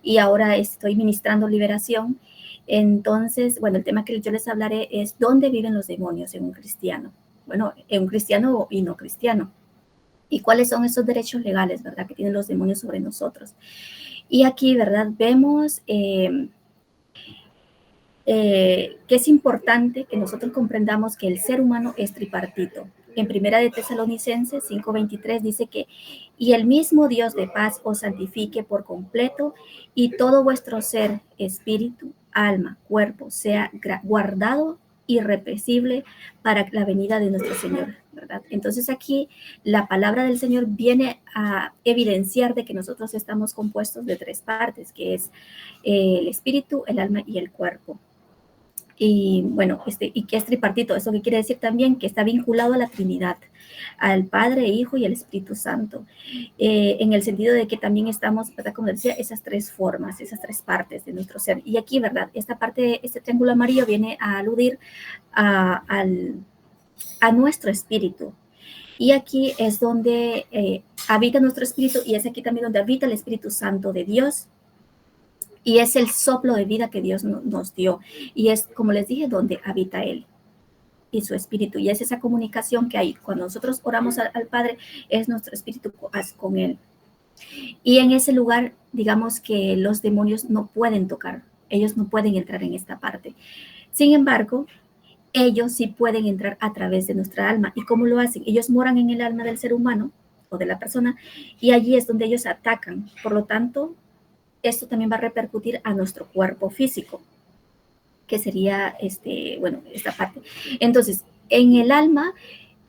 y ahora estoy ministrando liberación. Entonces, bueno, el tema que yo les hablaré es ¿dónde viven los demonios en un cristiano? Bueno, en un cristiano y no cristiano. ¿Y cuáles son esos derechos legales, verdad, que tienen los demonios sobre nosotros? Y aquí, ¿verdad? Vemos que es importante que nosotros comprendamos que el ser humano es tripartito. en Primera de Tesalonicenses 5:23 dice que, y el mismo Dios de paz os santifique por completo, y todo vuestro ser, espíritu, alma, cuerpo, sea guardado irrepresible para la venida de nuestro Señor, ¿verdad? Entonces aquí la palabra del Señor viene a evidenciar de que nosotros estamos compuestos de 3 partes, que es el espíritu, el alma y el cuerpo. Y bueno, y que es tripartito, eso que quiere decir también que está vinculado a la Trinidad, al Padre, Hijo y al Espíritu Santo, en el sentido de que también estamos, ¿verdad? Como decía, esas 3 formas, esas 3 partes de nuestro ser. Y aquí, ¿verdad? Esta parte, este triángulo amarillo viene a aludir a nuestro espíritu. Y aquí es donde habita nuestro espíritu, y es aquí también donde habita el Espíritu Santo de Dios. Y es el soplo de vida que Dios nos dio. Y es, como les dije, donde habita Él y su espíritu. Y es esa comunicación que hay. Cuando nosotros oramos al Padre, es nuestro espíritu con Él. Y en ese lugar, digamos que los demonios no pueden tocar. Ellos no pueden entrar en esta parte. Sin embargo, ellos sí pueden entrar a través de nuestra alma. ¿Y cómo lo hacen? Ellos moran en el alma del ser humano o de la persona, y allí es donde ellos atacan. Por lo tanto, esto también va a repercutir a nuestro cuerpo físico, que sería, bueno, esta parte. Entonces, en el alma,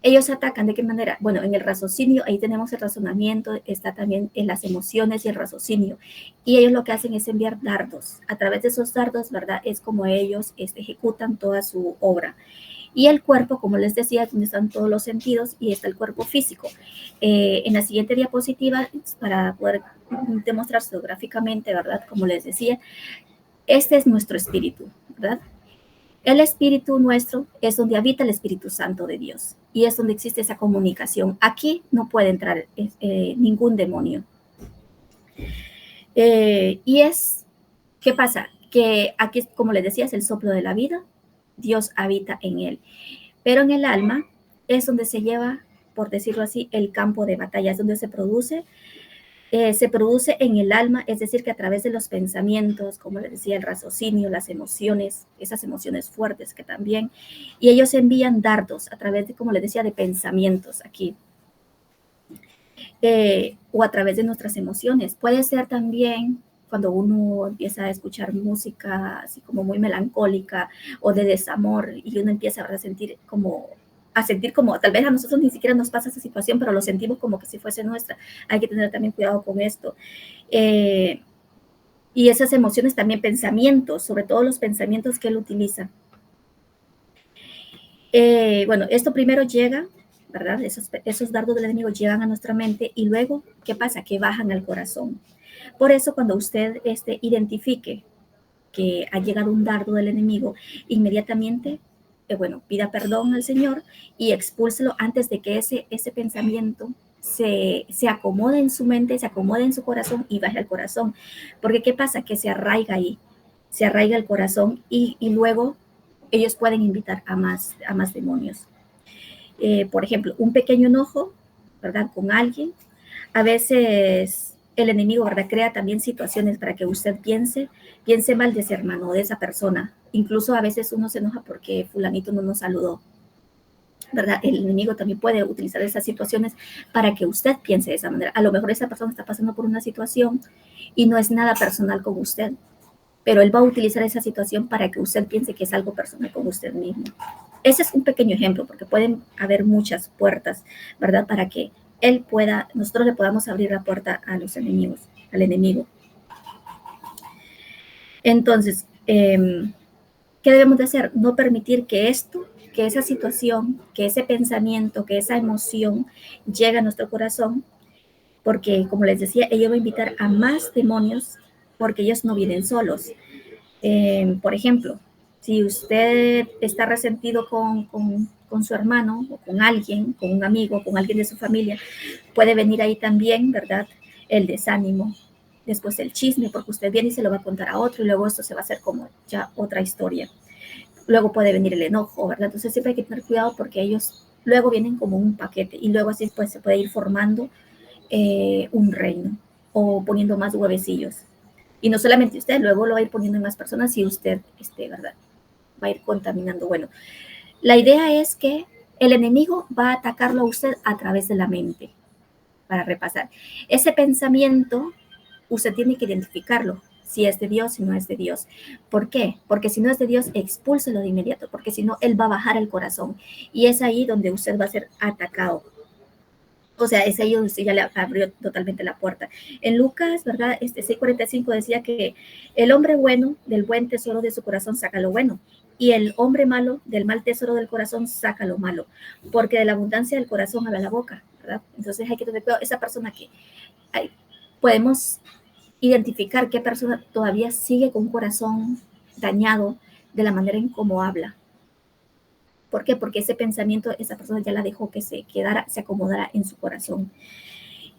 ellos atacan, ¿de qué manera? Bueno, en el raciocinio, ahí tenemos el razonamiento, está también en las emociones y el raciocinio. Y ellos lo que hacen es enviar dardos. A través de esos dardos, ¿verdad? Es como ellos ejecutan toda su obra. Y el cuerpo, como les decía, es donde están todos los sentidos, y está el cuerpo físico. En la siguiente diapositiva, para poder demostrarse gráficamente, ¿verdad? Como les decía, este es nuestro espíritu, ¿verdad? El espíritu nuestro es donde habita el Espíritu Santo de Dios, y es donde existe esa comunicación. Aquí no puede entrar ningún demonio. ¿Qué pasa? Que aquí, como les decía, es el soplo de la vida. Dios habita en él. Pero en el alma es donde se lleva, por decirlo así, el campo de batalla, es donde se produce en el alma, es decir, que a través de los pensamientos, como les decía, el raciocinio, las emociones, esas emociones fuertes que también, y ellos envían dardos a través de, como les decía, de pensamientos aquí, o a través de nuestras emociones. Puede ser también cuando uno empieza a escuchar música así como muy melancólica o de desamor, y uno empieza a sentir como, tal vez a nosotros ni siquiera nos pasa esa situación, pero lo sentimos como que si fuese nuestra. Hay que tener también cuidado con esto. Y esas emociones también, pensamientos, sobre todo los pensamientos que él utiliza. Bueno, esto primero llega, ¿verdad? Esos dardos del enemigo llegan a nuestra mente, y luego, ¿qué pasa? Que bajan al corazón. Por eso, cuando usted identifique que ha llegado un dardo del enemigo, inmediatamente, bueno, pida perdón al Señor y expúlselo antes de que ese pensamiento se acomode en su mente, se acomode en su corazón y baje al corazón. Porque ¿qué pasa? Que se arraiga ahí, se arraiga el corazón, y luego ellos pueden invitar a más demonios. Por ejemplo, un pequeño enojo, ¿verdad? Con alguien, a veces el enemigo, ¿verdad? Crea también situaciones para que usted piense mal de ese hermano o de esa persona. Incluso a veces uno se enoja porque fulanito no nos saludó, ¿verdad? El enemigo también puede utilizar esas situaciones para que usted piense de esa manera. A lo mejor esa persona está pasando por una situación y no es nada personal con usted, pero él va a utilizar esa situación para que usted piense que es algo personal con usted mismo. Ese es un pequeño ejemplo, porque pueden haber muchas puertas, ¿verdad? Para que nosotros le podamos abrir la puerta a los enemigos, al enemigo. Entonces, ¿qué debemos de hacer? No permitir que esa situación, que ese pensamiento, que esa emoción llegue a nuestro corazón, porque, como les decía, ella va a invitar a más demonios, porque ellos no vienen solos. Por ejemplo, si usted está resentido con su hermano o con alguien, con un amigo, con alguien de su familia, puede venir ahí también, ¿verdad? El desánimo, después el chisme, porque usted viene y se lo va a contar a otro, y luego esto se va a hacer como ya otra historia. Luego puede venir el enojo, ¿verdad? Entonces siempre hay que tener cuidado, porque ellos luego vienen como un paquete, y luego así pues se puede ir formando un reino, o poniendo más huevecillos. Y no solamente usted, luego lo va a ir poniendo en más personas, y usted, ¿verdad? Va a ir contaminando. Bueno, la idea es que el enemigo va a atacarlo a usted a través de la mente, para repasar. Ese pensamiento, usted tiene que identificarlo, si es de Dios, si no es de Dios. ¿Por qué? Porque si no es de Dios, expúlselo de inmediato, porque si no, él va a bajar el corazón. Y es ahí donde usted va a ser atacado. O sea, es ahí donde usted ya le abrió totalmente la puerta. En Lucas, ¿verdad? 6:45 decía que el hombre bueno del buen tesoro de su corazón saca lo bueno, y el hombre malo del mal tesoro del corazón saca lo malo, porque de la abundancia del corazón habla la boca, ¿verdad? Entonces hay que tener cuidado. Esa persona que podemos identificar qué persona todavía sigue con un corazón dañado de la manera en cómo habla. ¿Por qué? Porque ese pensamiento, esa persona ya la dejó que se quedara, se acomodara en su corazón.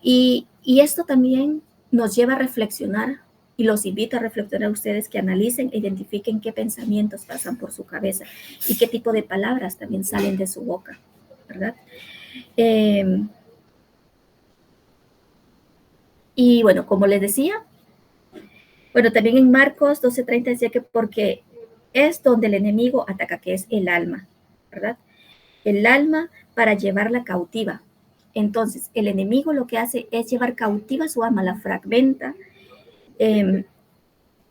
Y esto también nos lleva a reflexionar, y los invito a reflexionar a ustedes, que analicen e identifiquen qué pensamientos pasan por su cabeza y qué tipo de palabras también salen de su boca, ¿verdad? Y bueno, como les decía, bueno, también en Marcos 12:30 decía que porque es donde el enemigo ataca, que es el alma, ¿verdad? El alma para llevarla cautiva. Entonces, el enemigo lo que hace es llevar cautiva su alma, la fragmenta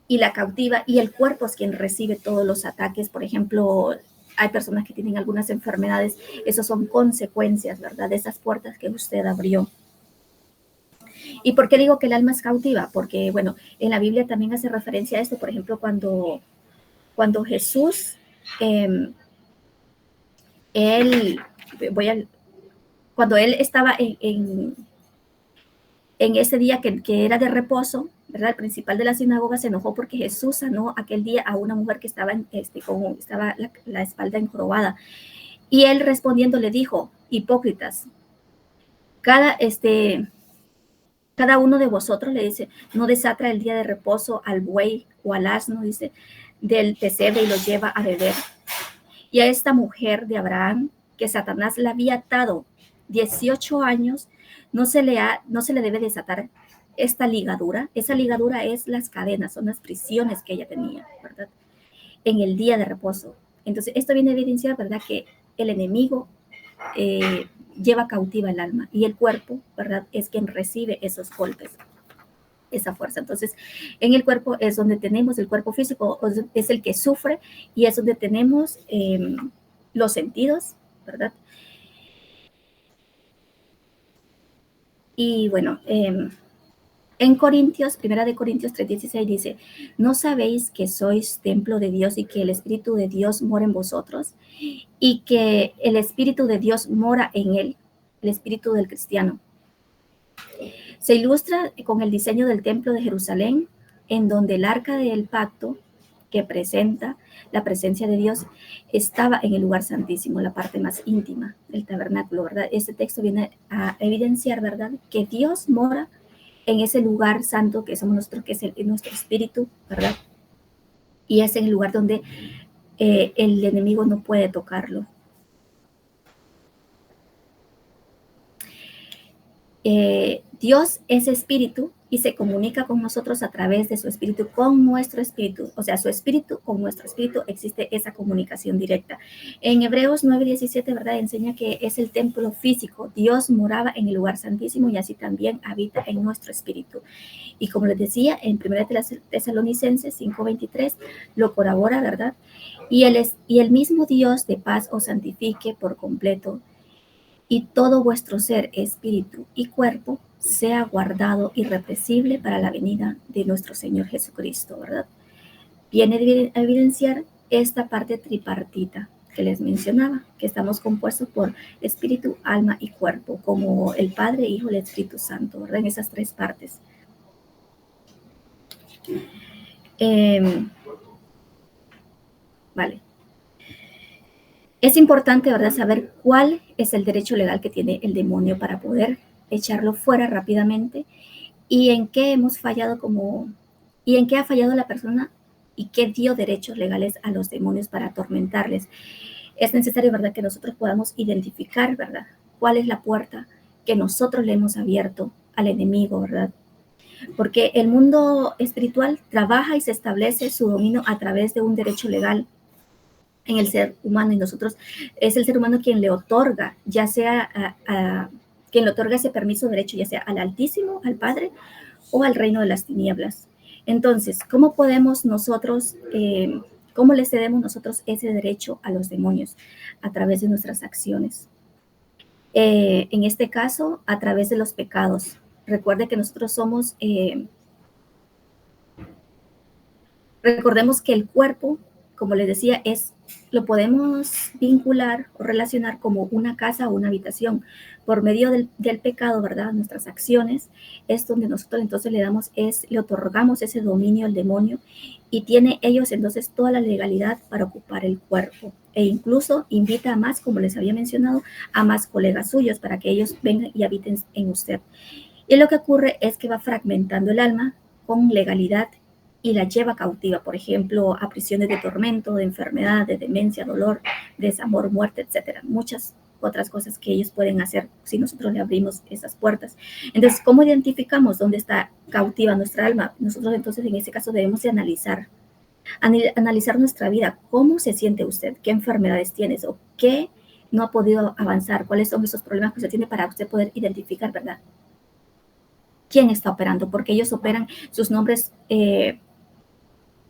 y la cautiva, y el cuerpo es quien recibe todos los ataques. Por ejemplo, hay personas que tienen algunas enfermedades, esos son consecuencias, ¿verdad? De esas puertas que usted abrió. ¿Y por qué digo que el alma es cautiva? Porque, bueno, en la Biblia también hace referencia a esto. Por ejemplo, cuando Jesús, cuando él estaba en ese día que era de reposo, ¿verdad? El principal de la sinagoga se enojó porque Jesús sanó aquel día a una mujer que estaba, estaba la espalda encorvada. Y él respondiendo le dijo: hipócritas, cada uno de vosotros, le dice, no desata el día de reposo al buey o al asno, dice, del pesebre, y lo lleva a beber. Y a esta mujer de Abraham, que Satanás la había atado 18 años, no se le debe desatar esta ligadura. Esa ligadura es las cadenas, son las prisiones que ella tenía, ¿verdad? En el día de reposo. Entonces, esto viene a evidenciar, ¿verdad?, que el enemigo lleva cautiva el alma, y el cuerpo, ¿verdad?, es quien recibe esos golpes, esa fuerza. Entonces, en el cuerpo es donde tenemos, el cuerpo físico es el que sufre, y es donde tenemos los sentidos, ¿verdad? Y bueno, en Corintios, 1 Corintios 3:16 dice: ¿no sabéis que sois templo de Dios y que el Espíritu de Dios mora en vosotros? Y que el Espíritu de Dios mora en él, el espíritu del cristiano. Se ilustra con el diseño del templo de Jerusalén, en donde el arca del pacto, que presenta la presencia de Dios, estaba en el lugar santísimo, la parte más íntima del tabernáculo, ¿verdad? Este texto viene a evidenciar, ¿verdad?, que Dios mora en ese lugar santo que somos nosotros, que es nuestro espíritu, ¿verdad? Y es en el lugar donde el enemigo no puede tocarlo. Dios es espíritu y se comunica con nosotros a través de su espíritu, con nuestro espíritu. O sea, su espíritu con nuestro espíritu, existe esa comunicación directa. En Hebreos 9:17, ¿verdad?, enseña que es el templo físico. Dios moraba en el lugar santísimo y así también habita en nuestro espíritu. Y como les decía, en 1 Tesalonicenses 5:23 lo corrobora, ¿verdad? Y el mismo Dios de paz os santifique por completo, y todo vuestro ser, espíritu y cuerpo sea guardado irrepresible para la venida de nuestro Señor Jesucristo, ¿verdad? Viene a evidenciar esta parte tripartita que les mencionaba, que estamos compuestos por espíritu, alma y cuerpo, como el Padre, Hijo y el Espíritu Santo, ¿verdad? En esas tres partes. Vale. Es importante, ¿verdad?, saber cuál es el derecho legal que tiene el demonio para poder echarlo fuera rápidamente, y en qué hemos fallado y en qué ha fallado la persona, y qué dio derechos legales a los demonios para atormentarles. Es necesario, ¿verdad?, que nosotros podamos identificar, ¿verdad?, cuál es la puerta que nosotros le hemos abierto al enemigo, ¿verdad? Porque el mundo espiritual trabaja y se establece su dominio a través de un derecho legal, en el ser humano, y nosotros es el ser humano quien le otorga, ya sea quien le otorga ese permiso o derecho, ya sea al Altísimo, al Padre o al reino de las tinieblas. Entonces, ¿cómo podemos nosotros, cómo le cedemos nosotros ese derecho a los demonios? A través de nuestras acciones. En este caso, a través de los pecados. Recuerde que nosotros somos, recordemos que el cuerpo, como les decía, lo podemos vincular o relacionar como una casa o una habitación. Por medio del pecado, ¿verdad? Nuestras acciones es donde nosotros entonces le otorgamos ese dominio al demonio, y tiene ellos entonces toda la legalidad para ocupar el cuerpo, e incluso invita a más, como les había mencionado, a más colegas suyos para que ellos vengan y habiten en usted. Y lo que ocurre es que va fragmentando el alma con legalidad y la lleva cautiva, por ejemplo, a prisiones de tormento, de enfermedad, de demencia, dolor, desamor, muerte, etcétera. Muchas otras cosas que ellos pueden hacer si nosotros le abrimos esas puertas. Entonces, ¿cómo identificamos dónde está cautiva nuestra alma? Nosotros entonces en este caso debemos de analizar nuestra vida. ¿Cómo se siente usted? ¿Qué enfermedades tienes? ¿O qué no ha podido avanzar? ¿Cuáles son esos problemas que usted tiene para usted poder identificar, verdad? ¿Quién está operando? Porque ellos operan, sus nombres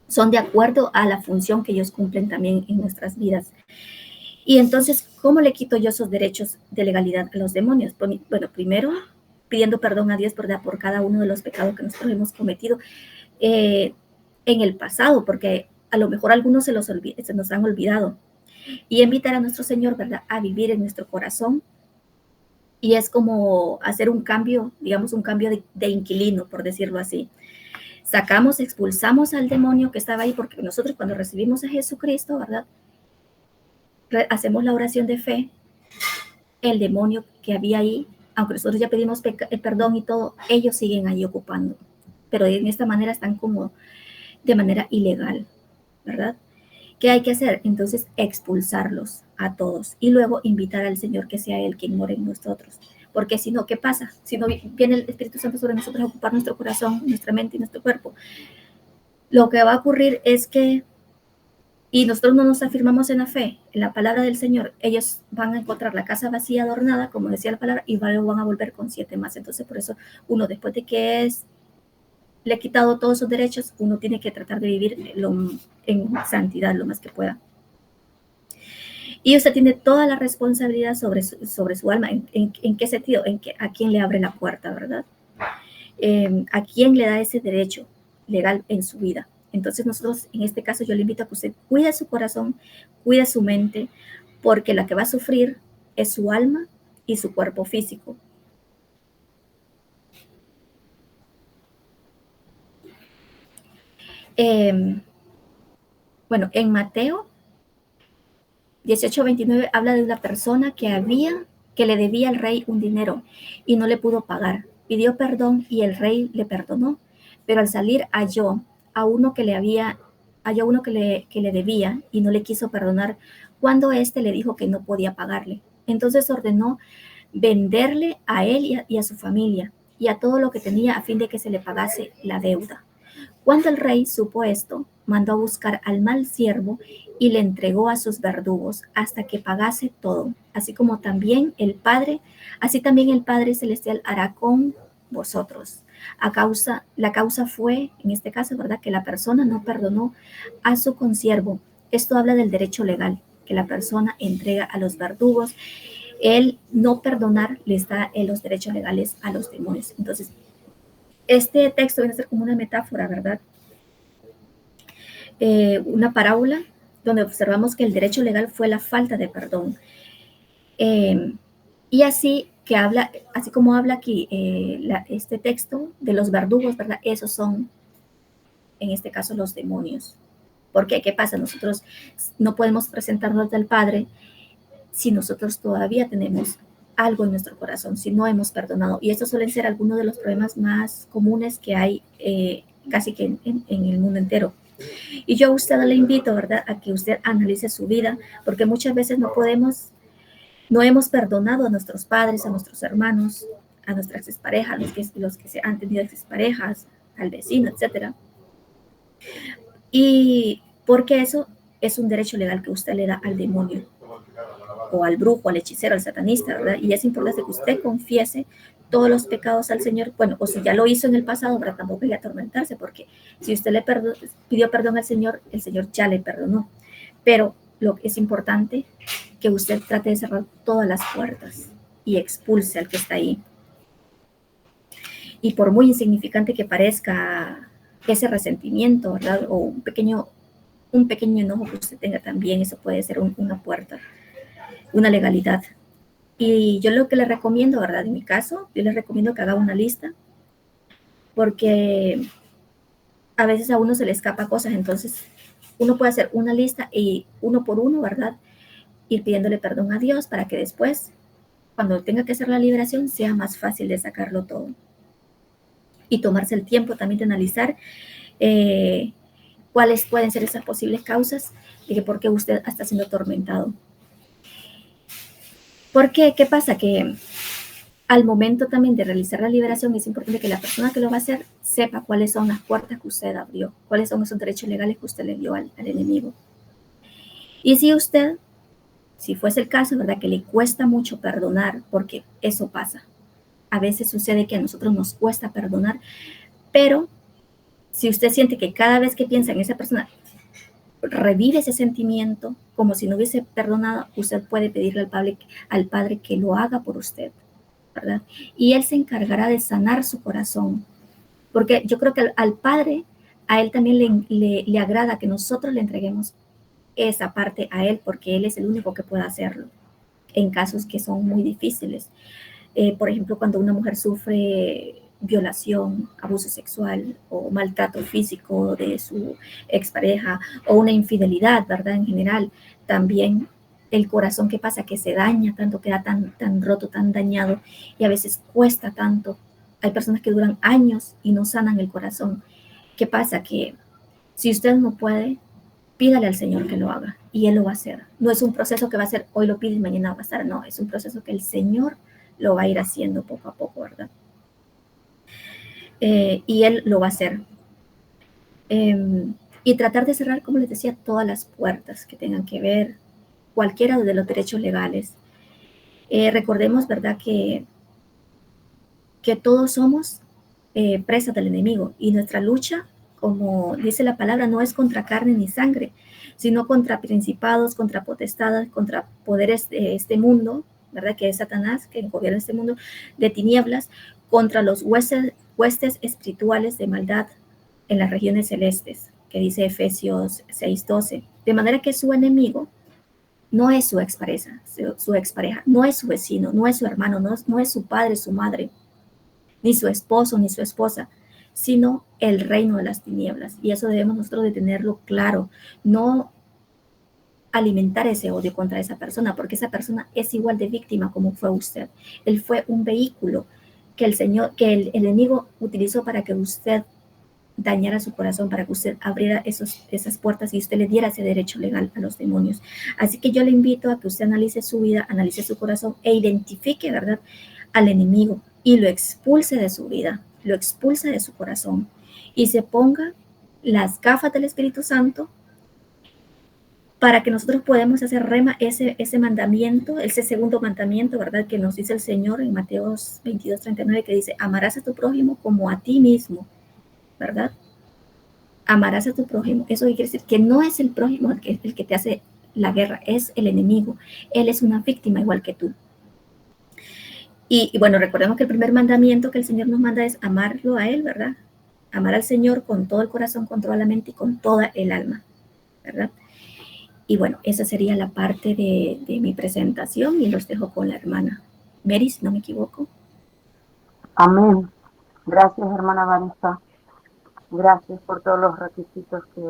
son de acuerdo a la función que ellos cumplen también en nuestras vidas. Y entonces, ¿cómo le quito yo esos derechos de legalidad a los demonios? Bueno, primero, pidiendo perdón a Dios, ¿verdad? Por cada uno de los pecados que nosotros hemos cometido en el pasado, porque a lo mejor algunos se nos han olvidado. Y invitar a nuestro Señor, ¿verdad? A vivir en nuestro corazón. Y es como hacer un cambio, digamos, un cambio de inquilino, por decirlo así. Expulsamos al demonio que estaba ahí, porque nosotros cuando recibimos a Jesucristo, ¿verdad? Hacemos la oración de fe, el demonio que había ahí, aunque nosotros ya pedimos perdón y todo, ellos siguen ahí ocupando. Pero en esta manera están como de manera ilegal, ¿verdad? ¿Qué hay que hacer? Entonces, expulsarlos a todos y luego invitar al Señor que sea Él quien more en nosotros. Porque si no, ¿qué pasa? Si no viene el Espíritu Santo sobre nosotros a ocupar nuestro corazón, nuestra mente y nuestro cuerpo, lo que va a ocurrir es que, y nosotros no nos afirmamos en la fe, en la palabra del Señor, ellos van a encontrar la casa vacía, adornada, como decía la palabra, y luego van a volver con 7 más. Entonces, por eso, uno después de que le ha quitado todos sus derechos, uno tiene que tratar de vivir en santidad lo más que pueda. Y usted tiene toda la responsabilidad sobre su alma. ¿En qué sentido? A quién le abre la puerta, ¿verdad? A quién le da ese derecho legal en su vida. Entonces nosotros, en este caso, yo le invito a que usted cuide su corazón, cuide su mente, porque la que va a sufrir es su alma y su cuerpo físico. Bueno, en Mateo 18:29 habla de una persona que le debía al rey un dinero y no le pudo pagar. Pidió perdón y el rey le perdonó, pero al salir halló uno que le debía y no le quiso perdonar cuando éste le dijo que no podía pagarle. Entonces ordenó venderle a él y a su familia y a todo lo que tenía a fin de que se le pagase la deuda. Cuando el rey supo esto, mandó a buscar al mal siervo y le entregó a sus verdugos hasta que pagase todo, así también el Padre Celestial hará con vosotros. La causa fue, en este caso, ¿verdad?, que la persona no perdonó a su consiervo. Esto habla del derecho legal, que la persona entrega a los verdugos. El no perdonar les da los derechos legales a los demonios. Entonces, este texto viene a ser como una metáfora, ¿verdad? Una parábola donde observamos que el derecho legal fue la falta de perdón. Y así como habla aquí este texto de los verdugos, ¿verdad? Esos son, en este caso, los demonios. Porque, ¿qué pasa? Nosotros no podemos presentarnos al Padre si nosotros todavía tenemos algo en nuestro corazón, si no hemos perdonado. Y estos suelen ser algunos de los problemas más comunes que hay casi que en el mundo entero. Y yo a usted le invito, ¿verdad?, a que usted analice su vida, porque muchas veces no hemos perdonado a nuestros padres, a nuestros hermanos, a nuestras exparejas, los que se han tenido exparejas, al vecino, etcétera. Y porque eso es un derecho legal que usted le da al demonio o al brujo, al hechicero, al satanista, ¿verdad? Y es importante que usted confiese todos los pecados al Señor, bueno, o si ya lo hizo en el pasado, ¿verdad? Tampoco hay que atormentarse, porque si usted le pidió perdón al Señor, el Señor ya le perdonó. Pero lo que es importante que usted trate de cerrar todas las puertas y expulse al que está ahí. Y por muy insignificante que parezca ese resentimiento, ¿verdad? O un pequeño enojo que usted tenga también, eso puede ser una puerta, una legalidad. Y yo lo que le recomiendo, ¿verdad? En mi caso, yo les recomiendo que haga una lista, porque a veces a uno se le escapa cosas, entonces uno puede hacer una lista y uno por uno, ¿verdad? Ir pidiéndole perdón a Dios para que después, cuando tenga que hacer la liberación, sea más fácil de sacarlo todo. Y tomarse el tiempo también de analizar cuáles pueden ser esas posibles causas de que por qué usted está siendo atormentado. Porque, ¿qué pasa? Que al momento también de realizar la liberación es importante que la persona que lo va a hacer sepa cuáles son las puertas que usted abrió, cuáles son esos derechos legales que usted le dio al enemigo. Y si usted, si fuese el caso, ¿verdad? Que le cuesta mucho perdonar, porque eso pasa. A veces sucede que a nosotros nos cuesta perdonar, pero si usted siente que cada vez que piensa en esa persona revive ese sentimiento como si no hubiese perdonado, usted puede pedirle al Padre que lo haga por usted, ¿verdad? Y Él se encargará de sanar su corazón, porque yo creo que al Padre, a Él también le agrada que nosotros le entreguemos esa parte a Él, porque Él es el único que puede hacerlo en casos que son muy difíciles. Por ejemplo, cuando una mujer sufre violación, abuso sexual o maltrato físico de su expareja o una infidelidad, ¿verdad? En general, también el corazón que pasa, que se daña tanto, queda tan roto, tan dañado y a veces cuesta tanto. Hay personas que duran años y no sanan el corazón. ¿Qué pasa? Que si usted no puede, pídale al Señor que lo haga y Él lo va a hacer. No es un proceso que va a ser hoy lo pides y mañana va a estar, no, es un proceso que el Señor lo va a ir haciendo poco a poco, ¿verdad? Y Él lo va a hacer. Y tratar de cerrar, como les decía, todas las puertas que tengan que ver cualquiera de los derechos legales. Recordemos, ¿verdad?, que todos somos presas del enemigo y nuestra lucha, como dice la palabra, no es contra carne ni sangre, sino contra principados, contra potestades, contra poderes de este mundo, ¿verdad?, que es Satanás, que gobierna este mundo de tinieblas, contra los huestes espirituales de maldad en las regiones celestes, que dice Efesios 6:12. De manera que su enemigo no es su expareja, no es su vecino, no es su hermano, no es su padre, su madre, ni su esposo, ni su esposa, sino el reino de las tinieblas. Y eso debemos nosotros de tenerlo claro, no alimentar ese odio contra esa persona, porque esa persona es igual de víctima como fue usted. Él fue un vehículo que el enemigo utilizó para que usted dañara su corazón, para que usted abriera esas puertas y usted le diera ese derecho legal a los demonios. Así que yo le invito a que usted analice su vida, analice su corazón e identifique, ¿verdad?, al enemigo y lo expulse de su vida, lo expulse de su corazón y se ponga las gafas del Espíritu Santo para que nosotros podamos hacer rema ese mandamiento, ese segundo mandamiento, ¿verdad?, que nos dice el Señor en Mateo 22:39, que dice, amarás a tu prójimo como a ti mismo, ¿verdad? Amarás a tu prójimo. Eso quiere decir que no es el prójimo el que te hace la guerra, es el enemigo. Él es una víctima igual que tú. Y bueno, recordemos que el primer mandamiento que el Señor nos manda es amarlo a Él, ¿verdad? Amar al Señor con todo el corazón, con toda la mente y con toda el alma, ¿verdad? Y bueno, esa sería la parte de mi presentación y los dejo con la hermana Mary, si no me equivoco. Amén. Gracias, hermana Vanessa. Gracias por todos los requisitos que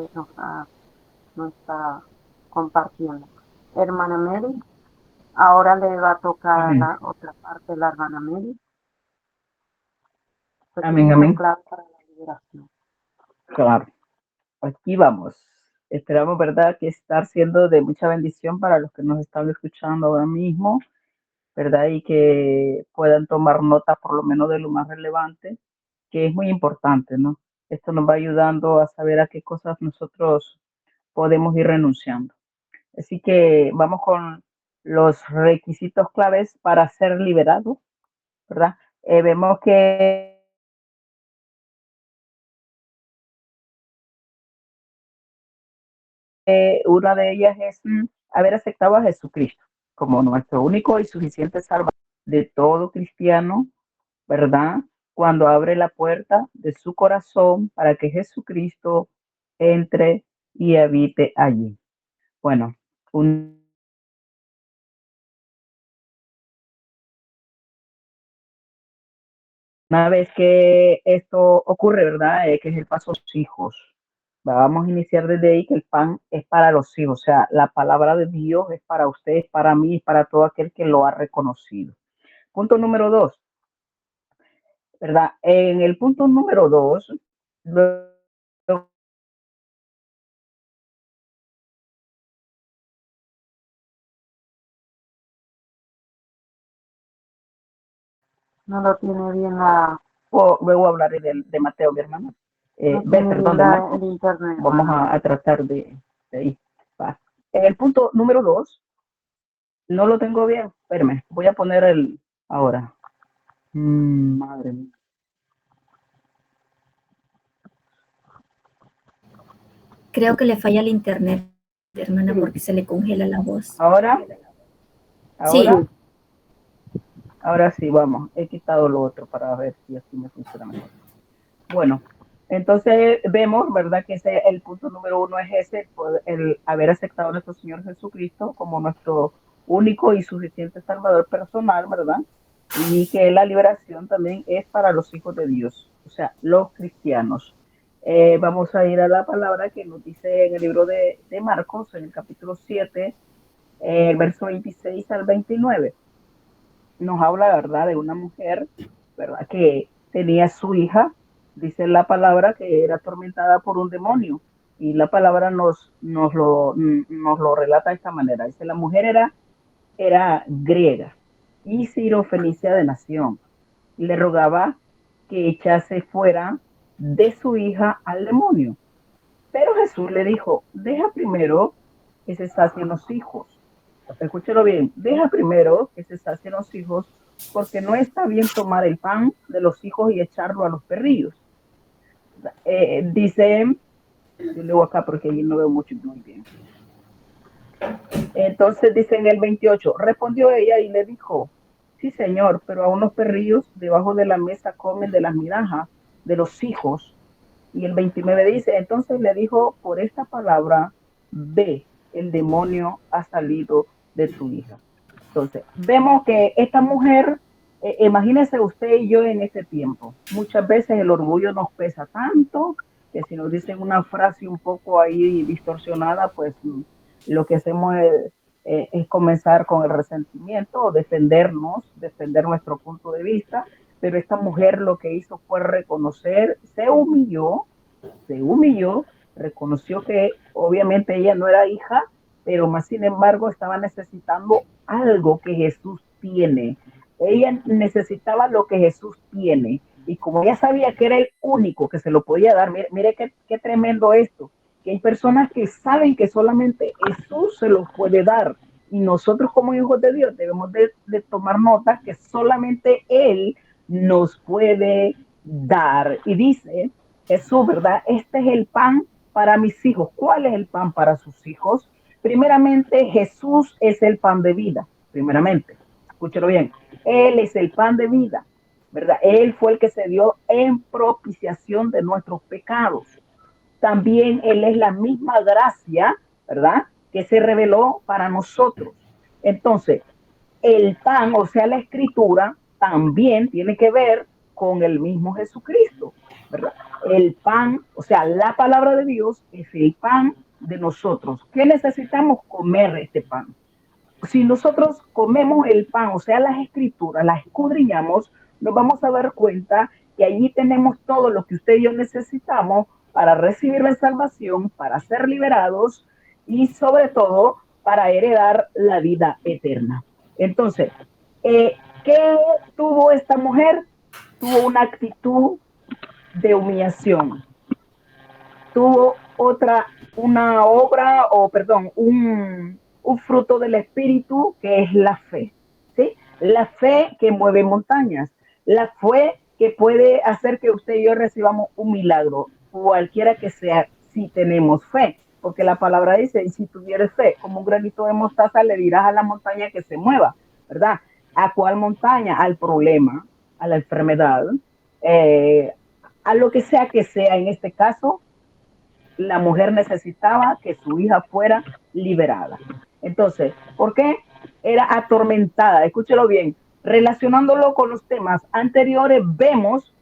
nos está compartiendo. Hermana Mary, ahora le va a tocar la otra parte de la hermana Mary. Amén, amén. Claro, para la liberación. Claro, aquí vamos. Esperamos, ¿verdad?, que estar siendo de mucha bendición para los que nos están escuchando ahora mismo, ¿verdad? Y que puedan tomar nota por lo menos de lo más relevante, que es muy importante, ¿no? Esto nos va ayudando a saber a qué cosas nosotros podemos ir renunciando. Así que vamos con los requisitos claves para ser liberados, ¿verdad? Vemos que una de ellas es haber aceptado a Jesucristo como nuestro único y suficiente salvador de todo cristiano, ¿verdad? Cuando abre la puerta de su corazón para que Jesucristo entre y habite allí. Bueno, una vez que esto ocurre, ¿verdad? Que es el paso a los hijos. Vamos a iniciar desde ahí que el pan es para los hijos, o sea, la palabra de Dios es para ustedes, para mí, para todo aquel que lo ha reconocido. Punto número 2, ¿verdad? En el punto número 2, No lo tiene bien la... luego hablaré de Mateo, mi hermana. No tiene Perdón, bien de el Marcos. internet, Vamos hermano. a tratar de ahí. Va. En el punto número 2, no lo tengo bien. Espérame, voy a poner el ahora. Madre mía. Creo que le falla el internet, hermana, Sí. porque se le congela la voz. Ahora, Sí, ahora sí, vamos. He quitado lo otro para ver si así me funciona mejor. Bueno, entonces vemos, ¿verdad? Que el punto número 1 es ese, el haber aceptado a nuestro Señor Jesucristo como nuestro único y suficiente Salvador personal, ¿verdad? Y que la liberación también es para los hijos de Dios, o sea, los cristianos. Vamos a ir a la palabra que nos dice en el libro de Marcos, en el capítulo 7, el verso 26 al 29. Nos habla, ¿verdad?, de una mujer, ¿verdad?, que tenía su hija, dice la palabra, que era atormentada por un demonio. Y la palabra nos lo relata de esta manera. Dice, la mujer era griega y sirofenicia de nación. Y le rogaba que echase fuera de su hija al demonio. Pero Jesús le dijo, deja primero que se sacien los hijos. Escúchelo bien, deja primero que se sacien los hijos, porque no está bien tomar el pan de los hijos y echarlo a los perrillos. Dice, yo leo acá porque allí no veo mucho muy bien. Entonces dice en el 28, respondió ella y le dijo, sí señor, pero a unos perrillos debajo de la mesa comen de las migajas de los hijos. Y el 29 dice, entonces le dijo, por esta palabra, ve, el demonio ha salido de tu hija. Entonces, vemos que esta mujer, imagínese usted y yo en ese tiempo. Muchas veces el orgullo nos pesa tanto que si nos dicen una frase un poco ahí distorsionada, pues lo que hacemos es comenzar con el resentimiento o defendernos, defender nuestro punto de vista. Pero esta mujer lo que hizo fue reconocer, se humilló, reconoció que obviamente ella no era hija, pero más sin embargo estaba necesitando algo que Jesús tiene. Ella necesitaba lo que Jesús tiene. Y como ella sabía que era el único que se lo podía dar, mire qué tremendo esto, que hay personas que saben que solamente Jesús se los puede dar. Y nosotros como hijos de Dios debemos de tomar nota que solamente Él nos puede dar. Y dice Jesús, ¿verdad? Este es el pan para mis hijos. ¿Cuál es el pan para sus hijos? Primeramente, Jesús es el pan de vida. Primeramente, escúchelo bien. Él es el pan de vida, ¿verdad? Él fue el que se dio en propiciación de nuestros pecados. También Él es la misma gracia, ¿verdad?, que se reveló para nosotros. Entonces, el pan, o sea, la escritura, también tiene que ver con el mismo Jesucristo, ¿verdad? El pan, o sea, la palabra de Dios es el pan de nosotros. ¿Qué necesitamos? Comer este pan. Si nosotros comemos el pan, o sea, las escrituras, las escudriñamos, nos vamos a dar cuenta que allí tenemos todo lo que usted y yo necesitamos para recibir la salvación, para ser liberados y sobre todo para heredar la vida eterna. Entonces, ¿qué tuvo esta mujer? Tuvo una actitud de humillación. Tuvo una obra, o perdón, un fruto del Espíritu, que es la fe, ¿sí? La fe que mueve montañas, la fe que puede hacer que usted y yo recibamos un milagro, cualquiera que sea, si tenemos fe, porque la palabra dice, y si tuvieres fe, como un granito de mostaza, le dirás a la montaña que se mueva, ¿verdad? ¿A cuál montaña? Al problema, a la enfermedad, eh, a lo que sea en este caso. La mujer necesitaba que su hija fuera liberada. Entonces, ¿por qué? Era atormentada, escúchelo bien, relacionándolo con los temas anteriores, vemos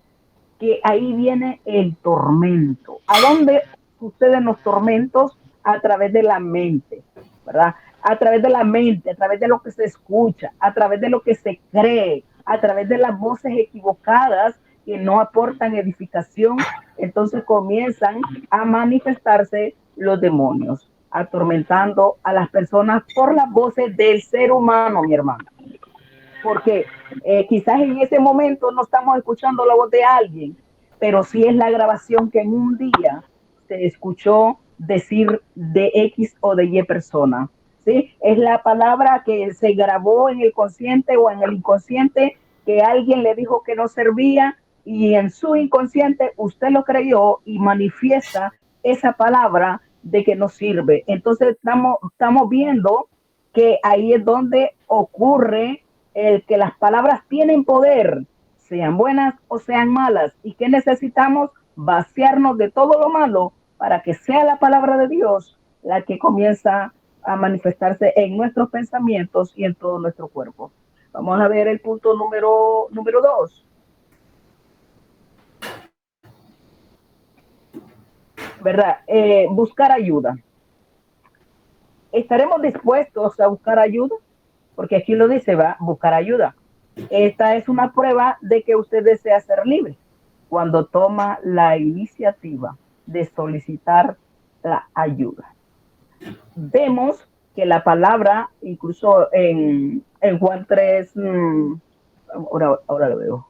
que ahí viene el tormento. ¿A dónde suceden los tormentos? A través de la mente, ¿verdad? A través de la mente, a través de lo que se escucha, a través de lo que se cree, a través de las voces equivocadas que no aportan edificación. Entonces comienzan a manifestarse los demonios, atormentando a las personas por las voces del ser humano, mi hermano. Porque quizás en ese momento no estamos escuchando la voz de alguien, pero sí es la grabación que en un día se escuchó decir de X o de Y persona. ¿Sí? Es la palabra que se grabó en el consciente o en el inconsciente, que alguien le dijo que no servía, y en su inconsciente usted lo creyó y manifiesta esa palabra de que no sirve. Entonces estamos viendo que ahí es donde ocurre el que las palabras tienen poder, sean buenas o sean malas, y que necesitamos vaciarnos de todo lo malo para que sea la palabra de Dios la que comienza a manifestarse en nuestros pensamientos y en todo nuestro cuerpo. Vamos a ver el punto número 2. ¿Verdad? Buscar ayuda. ¿Estaremos dispuestos a buscar ayuda? Porque aquí lo dice, va, buscar ayuda. Esta es una prueba de que usted desea ser libre, cuando toma la iniciativa de solicitar la ayuda. Vemos que la palabra, incluso en Juan 3, ahora lo veo,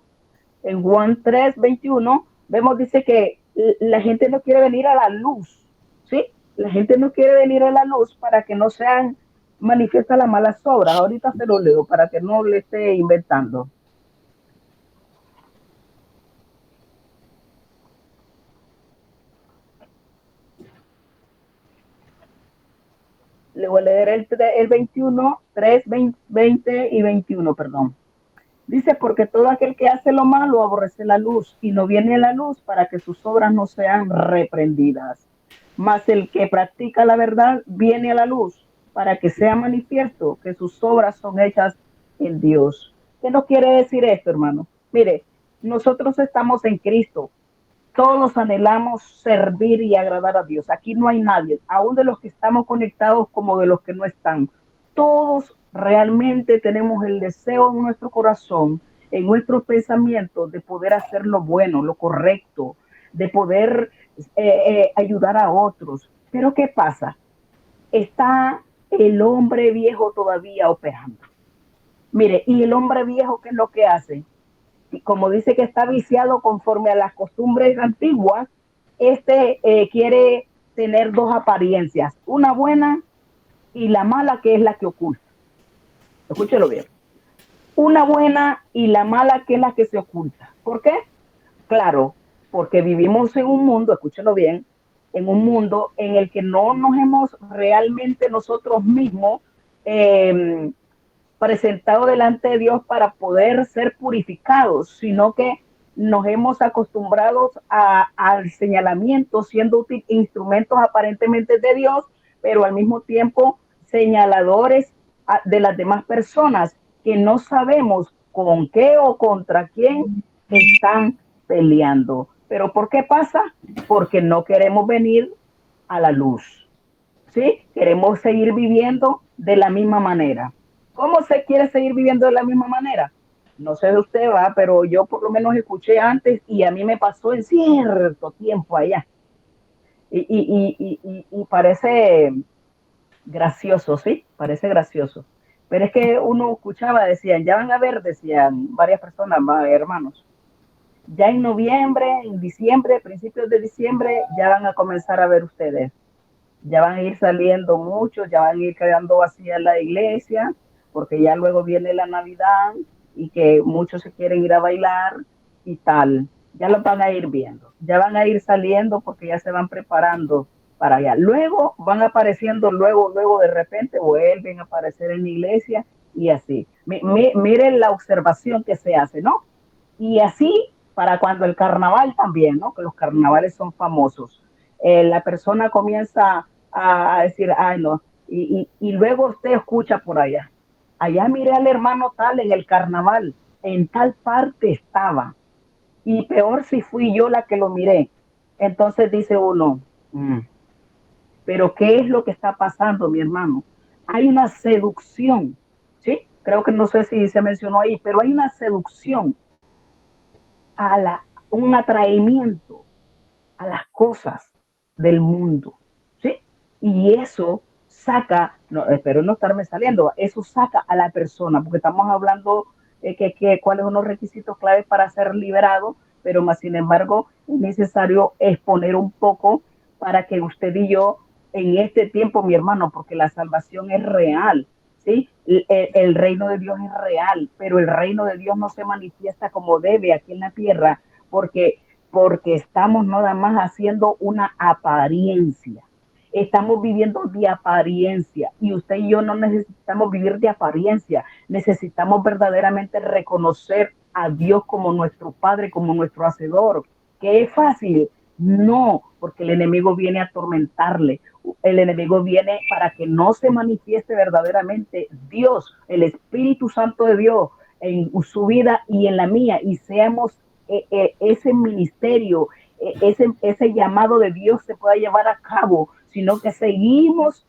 en Juan 3, 21, vemos, dice que la gente no quiere venir a la luz, ¿sí? La gente no quiere venir a la luz para que no sean manifiestas las malas obras. Ahorita se lo leo para que no le esté inventando. Le voy a leer el 21, 3, 20 y 21, perdón. Dice, porque todo aquel que hace lo malo aborrece la luz y no viene a la luz para que sus obras no sean reprendidas. Mas el que practica la verdad viene a la luz para que sea manifiesto que sus obras son hechas en Dios. ¿Qué nos quiere decir esto, hermano? Mire, nosotros estamos en Cristo. Todos anhelamos servir y agradar a Dios. Aquí no hay nadie, aún de los que estamos conectados como de los que no están. Todos realmente tenemos el deseo en nuestro corazón, en nuestros pensamientos, de poder hacer lo bueno, lo correcto, de poder ayudar a otros. Pero ¿qué pasa? Está el hombre viejo todavía operando. Mire, y el hombre viejo, ¿qué es lo que hace? Y como dice que está viciado conforme a las costumbres antiguas, quiere tener dos apariencias, una buena y la mala, que es la que oculta. Escúchelo bien. Una buena y la mala, que es la que se oculta. ¿Por qué? Claro, porque vivimos en un mundo, escúchelo bien, en un mundo en el que no nos hemos realmente nosotros mismos presentado delante de Dios para poder ser purificados, sino que nos hemos acostumbrado al señalamiento, siendo instrumentos aparentemente de Dios, pero al mismo tiempo señaladores de las demás personas, que no sabemos con qué o contra quién están peleando. ¿Pero por qué pasa? Porque no queremos venir a la luz, ¿sí? Queremos seguir viviendo de la misma manera. ¿Cómo se quiere seguir viviendo de la misma manera? No sé de usted, va, pero yo por lo menos escuché antes y a mí me pasó en cierto tiempo allá. Y parece gracioso, ¿sí? Parece gracioso. Pero es que uno escuchaba, decían, ya van a ver, decían varias personas, hermanos, ya en noviembre, en diciembre, principios de diciembre, ya van a comenzar a ver ustedes Ya van a ir saliendo muchos, ya van a ir quedando vacía la iglesia, porque ya luego viene la Navidad y que muchos se quieren ir a bailar y tal. Ya lo van a ir viendo, ya van a ir saliendo porque ya se van preparando para allá. Luego van apareciendo, luego de repente vuelven a aparecer en la iglesia y así. Miren la observación que se hace, ¿no? Y así para cuando el carnaval también, ¿no? Que los carnavales son famosos. La persona comienza a decir, ay, no, y luego usted escucha por allá miré al hermano tal en el carnaval, en tal parte estaba, y peor si fui yo la que lo miré. Entonces dice uno, pero ¿qué es lo que está pasando, mi hermano? Hay una seducción, ¿sí? Creo que no sé si se mencionó ahí, pero hay una seducción un atraimiento a las cosas del mundo, ¿sí? Y eso saca, no, espero no estarme saliendo, eso saca a la persona, porque estamos hablando cuáles son los requisitos claves para ser liberado, pero más sin embargo es necesario exponer un poco para que usted y yo en este tiempo, mi hermano, porque la salvación es real, ¿sí? El reino de Dios es real, pero el reino de Dios no se manifiesta como debe aquí en la tierra, porque estamos nada más haciendo una apariencia. Estamos viviendo de apariencia y usted y yo no necesitamos vivir de apariencia, necesitamos verdaderamente reconocer a Dios como nuestro Padre, como nuestro Hacedor. ¿Que es fácil? No, porque el enemigo viene a atormentarle. El enemigo viene para que no se manifieste verdaderamente Dios, el Espíritu Santo de Dios en su vida y en la mía, y seamos ese ministerio, ese llamado de Dios se pueda llevar a cabo, sino que seguimos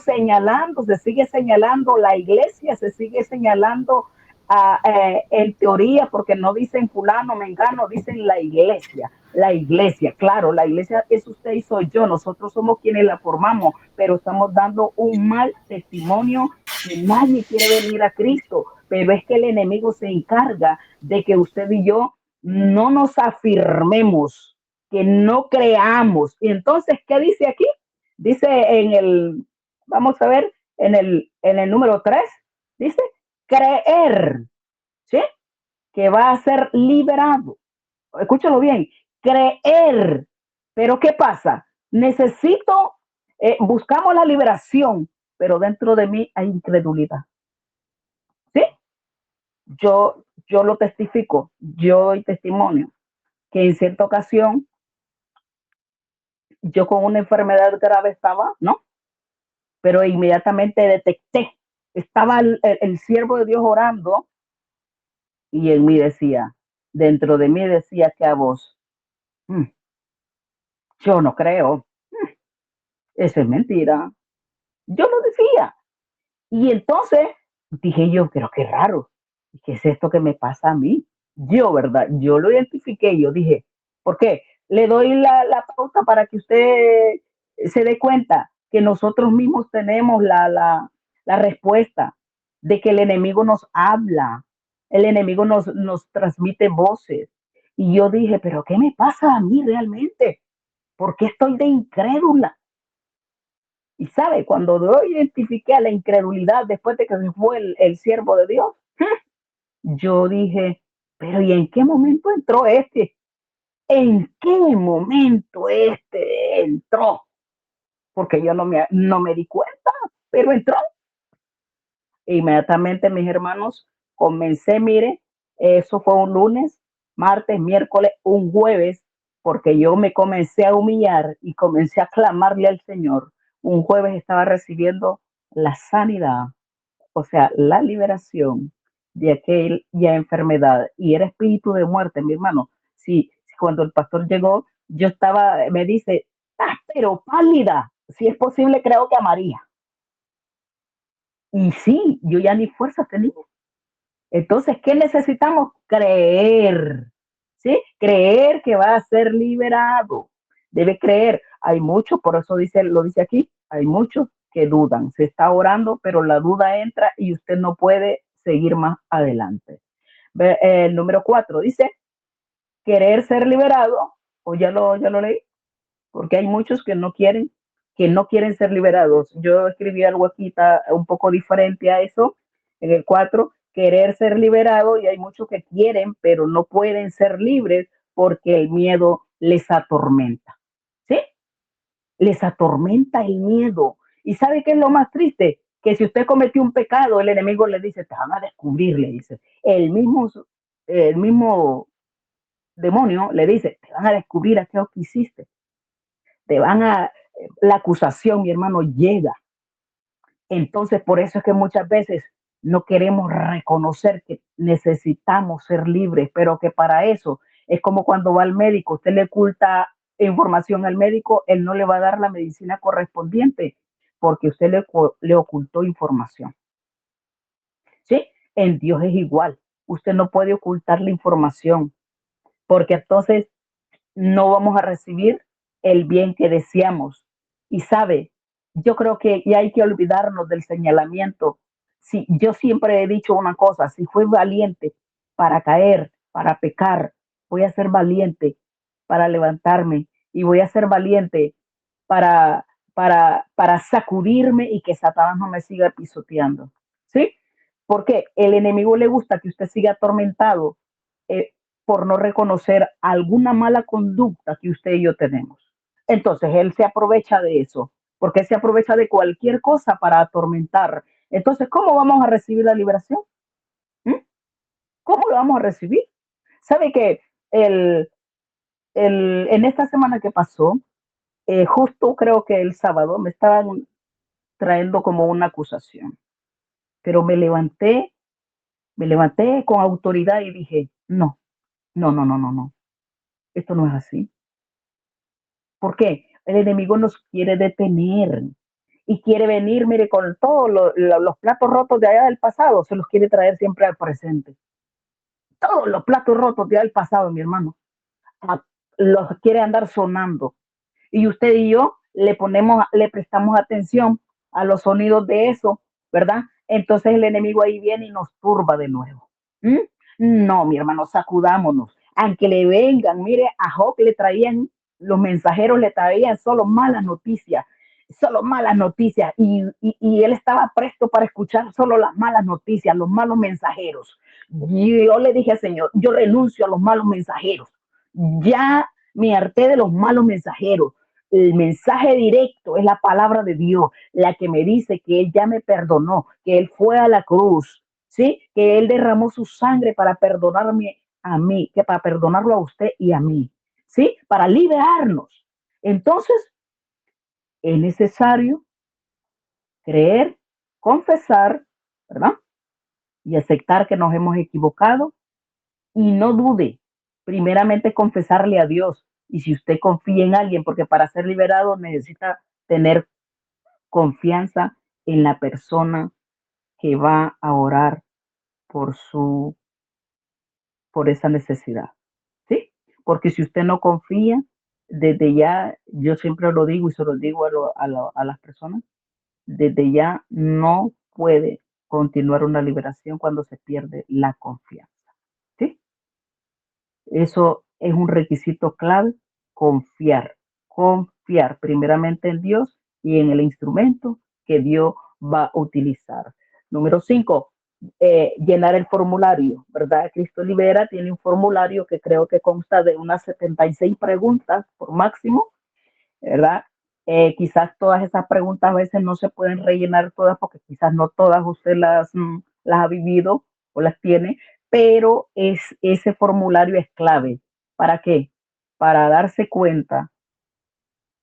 señalando, se sigue señalando la iglesia, se sigue señalando en teoría, porque no dicen fulano, mengano, dicen la iglesia, claro, la iglesia es usted y soy yo, nosotros somos quienes la formamos, pero estamos dando un mal testimonio que nadie quiere venir a Cristo, pero es que el enemigo se encarga de que usted y yo no nos afirmemos, que no creamos. Y entonces, ¿qué dice aquí? Dice vamos a ver, en el número 3, dice, creer, ¿sí? Que va a ser liberado. Escúchalo bien, creer. Pero ¿qué pasa? Buscamos la liberación, pero dentro de mí hay incredulidad. ¿Sí? Yo lo testifico, yo doy testimonio, que en cierta ocasión yo con una enfermedad grave estaba, ¿no? Pero inmediatamente detecté, estaba el siervo de Dios orando y en mí decía, dentro de mí decía que a vos, yo no creo, eso es mentira. Yo lo decía. Y entonces dije yo, pero qué raro, ¿qué es esto que me pasa a mí? Yo, ¿verdad? Yo lo identifiqué, yo dije, ¿por qué? Le doy la pauta para que usted se dé cuenta que nosotros mismos tenemos la respuesta de que el enemigo nos habla, el enemigo nos transmite voces. Y yo dije, ¿pero qué me pasa a mí realmente? ¿Por qué estoy de incrédula? Y sabe, cuando yo identifiqué a la incredulidad después de que se fue el siervo de Dios, yo dije, pero ¿y en qué momento entró este? ¿En qué momento este entró? Porque yo no me di cuenta, pero entró. E inmediatamente, mis hermanos, comencé, mire, eso fue un lunes, martes, miércoles, un jueves, porque yo me comencé a humillar y comencé a clamarle al Señor. Un jueves estaba recibiendo la sanidad, o sea, la liberación de aquella enfermedad, y era espíritu de muerte, mi hermano. Sí, cuando el pastor llegó, me dice, pero pálida, si es posible, creo que a María. Y sí, yo ya ni fuerza tenía. Entonces, ¿qué necesitamos? Creer, ¿sí? Creer que va a ser liberado. Debe creer. Hay muchos, por eso lo dice aquí, hay muchos que dudan. Se está orando, pero la duda entra y usted no puede seguir más adelante. El número 4 dice, querer ser liberado, o ya lo leí, porque hay muchos que no quieren que no quieren ser liberados. Yo escribí algo aquí un poco diferente a eso, en el 4, querer ser liberado, y hay muchos que quieren, pero no pueden ser libres porque el miedo les atormenta, ¿sí? Les atormenta el miedo. ¿Y sabe qué es lo más triste? Que si usted cometió un pecado, el enemigo le dice, te van a descubrir, le dice. El mismo demonio le dice, te van a descubrir aquello que hiciste. La acusación, mi hermano, llega. Entonces, por eso es que muchas veces no queremos reconocer que necesitamos ser libres, pero que para eso es como cuando va al médico, usted le oculta información al médico, él no le va a dar la medicina correspondiente porque usted le ocultó información. ¿Sí? En Dios es igual. Usted no puede ocultar la información porque entonces no vamos a recibir el bien que deseamos. Y sabe, yo creo que ya hay que olvidarnos del señalamiento. Sí, yo siempre he dicho una cosa, si fui valiente para caer, para pecar, voy a ser valiente para levantarme y voy a ser valiente para, para sacudirme y que Satanás no me siga pisoteando. ¿Sí? Porque el enemigo le gusta que usted siga atormentado por no reconocer alguna mala conducta que usted y yo tenemos. Entonces, él se aprovecha de eso, porque él se aprovecha de cualquier cosa para atormentar. Entonces, ¿cómo vamos a recibir la liberación? ¿Mm? ¿Cómo lo vamos a recibir? ¿Sabe que en esta semana que pasó, justo creo que el sábado me estaban trayendo como una acusación, pero me levanté con autoridad y dije, no, no, no, no, no, no, esto no es así. ¿Por qué? El enemigo nos quiere detener y quiere venir, mire, con todos los platos rotos de allá del pasado, se los quiere traer siempre al presente. Todos los platos rotos de allá del pasado, mi hermano, los quiere andar sonando. Y usted y yo le prestamos atención a los sonidos de eso, ¿verdad? Entonces el enemigo ahí viene y nos turba de nuevo. ¿Mm? No, mi hermano, sacudámonos. Aunque le vengan, mire, a Job le traían, los mensajeros le traían solo malas noticias, y él estaba presto para escuchar solo las malas noticias, los malos mensajeros. Y yo le dije al Señor, yo renuncio a los malos mensajeros. Ya me harté de los malos mensajeros. El mensaje directo es la palabra de Dios, la que me dice que Él ya me perdonó, que Él fue a la cruz, ¿sí? Que Él derramó su sangre para perdonarme a mí, que para perdonarlo a usted y a mí, ¿sí? Para liberarnos. Entonces, es necesario creer, confesar, ¿verdad? Y aceptar que nos hemos equivocado, y no dude, primeramente confesarle a Dios. Y si usted confía en alguien, porque para ser liberado necesita tener confianza en la persona que va a orar por por esa necesidad, ¿sí? Porque si usted no confía, desde ya, yo siempre lo digo y se lo digo a las personas, desde ya no puede continuar una liberación cuando se pierde la confianza, ¿sí? Eso es un requisito clave, confiar primeramente en Dios y en el instrumento que Dios va a utilizar. Número 5, llenar el formulario, ¿verdad? Cristo Libera tiene un formulario que creo que consta de unas 76 preguntas por máximo, ¿verdad? Quizás todas esas preguntas a veces no se pueden rellenar todas porque quizás no todas usted las ha vivido o las tiene, pero ese formulario es clave. ¿Para qué? Para darse cuenta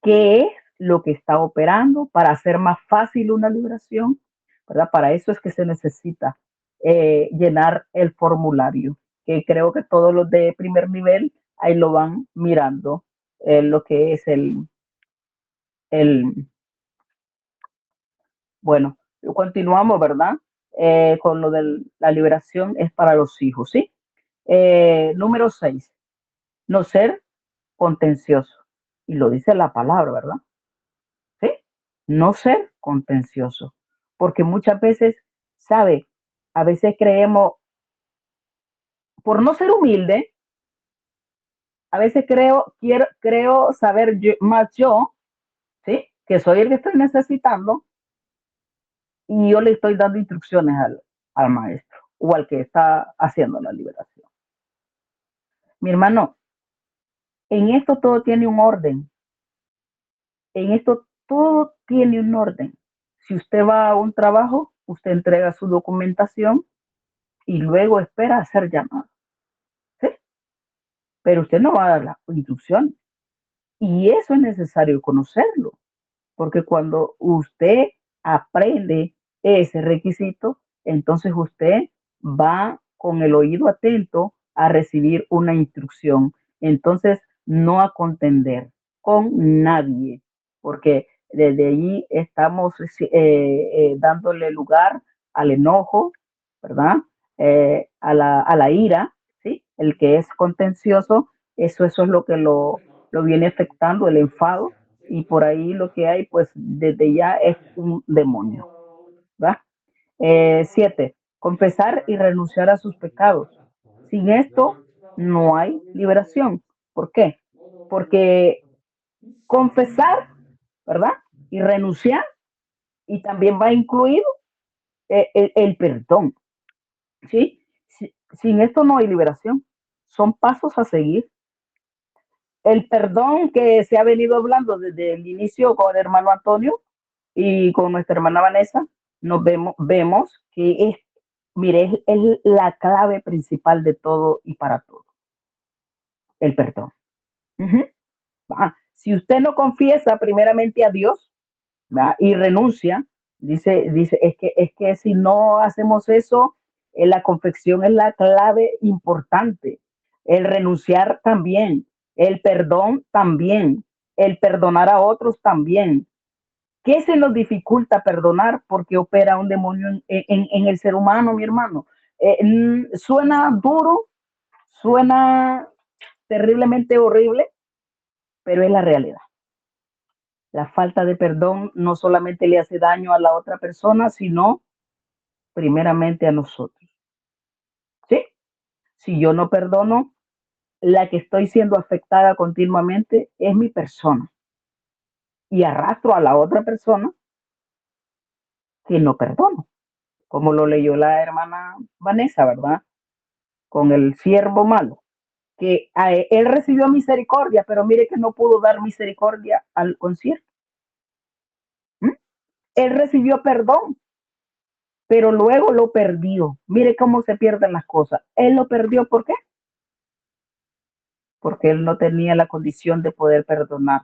qué es lo que está operando, para hacer más fácil una liberación, ¿verdad? Para eso es que se necesita llenar el formulario, que creo que todos los de primer nivel ahí lo van mirando, lo que es el, bueno, continuamos, ¿verdad? Con lo de la liberación es para los hijos, ¿sí? Número 6, no ser contencioso. Y lo dice la palabra, ¿verdad? ¿Sí? No ser contencioso. Porque muchas veces, ¿sabe? A veces creemos, por no ser humilde, a veces creo saber más yo, ¿sí? que soy el que estoy necesitando y yo le estoy dando instrucciones al maestro o al que está haciendo la liberación. Mi hermano, en esto todo tiene un orden. En esto todo tiene un orden. Si usted va a un trabajo, usted entrega su documentación y luego espera a ser llamado. ¿Sí? Pero usted no va a dar la instrucción. Y eso es necesario conocerlo, porque cuando usted aprende ese requisito, entonces usted va con el oído atento a recibir una instrucción. Entonces, no a contender con nadie, porque desde allí estamos dándole lugar al enojo, ¿verdad? A la ira, ¿sí? El que es contencioso, eso es lo que lo viene afectando, el enfado, y por ahí lo que hay, pues desde ya es un demonio, ¿verdad? 7. Confesar y renunciar a sus pecados. Sin esto no hay liberación. ¿Por qué? Porque confesar, ¿verdad? Y renunciar, y también va incluido el perdón, ¿sí? Sin esto no hay liberación. Son pasos a seguir. El perdón que se ha venido hablando desde el inicio con el hermano Antonio y con nuestra hermana Vanessa, vemos que mire, es la clave principal de todo y para todo, el perdón. Si usted no confiesa primeramente a Dios, ¿verdad? Y renuncia, dice, es que si no hacemos eso, la confesión es la clave importante, el renunciar también, el perdón también, el perdonar a otros también. ¿Qué se nos dificulta perdonar? Porque opera un demonio en el ser humano, mi hermano. Suena duro, suena terriblemente horrible, pero es la realidad. La falta de perdón no solamente le hace daño a la otra persona, sino primeramente a nosotros. ¿Sí? Si yo no perdono, la que estoy siendo afectada continuamente es mi persona. Y arrastro a la otra persona que no perdono, como lo leyó la hermana Vanessa, ¿verdad? Con el siervo malo, que él recibió misericordia, pero mire que no pudo dar misericordia al concierto. Él recibió perdón, pero luego lo perdió. Mire cómo se pierden las cosas. Él lo perdió, ¿por qué? Porque él no tenía la condición de poder perdonar.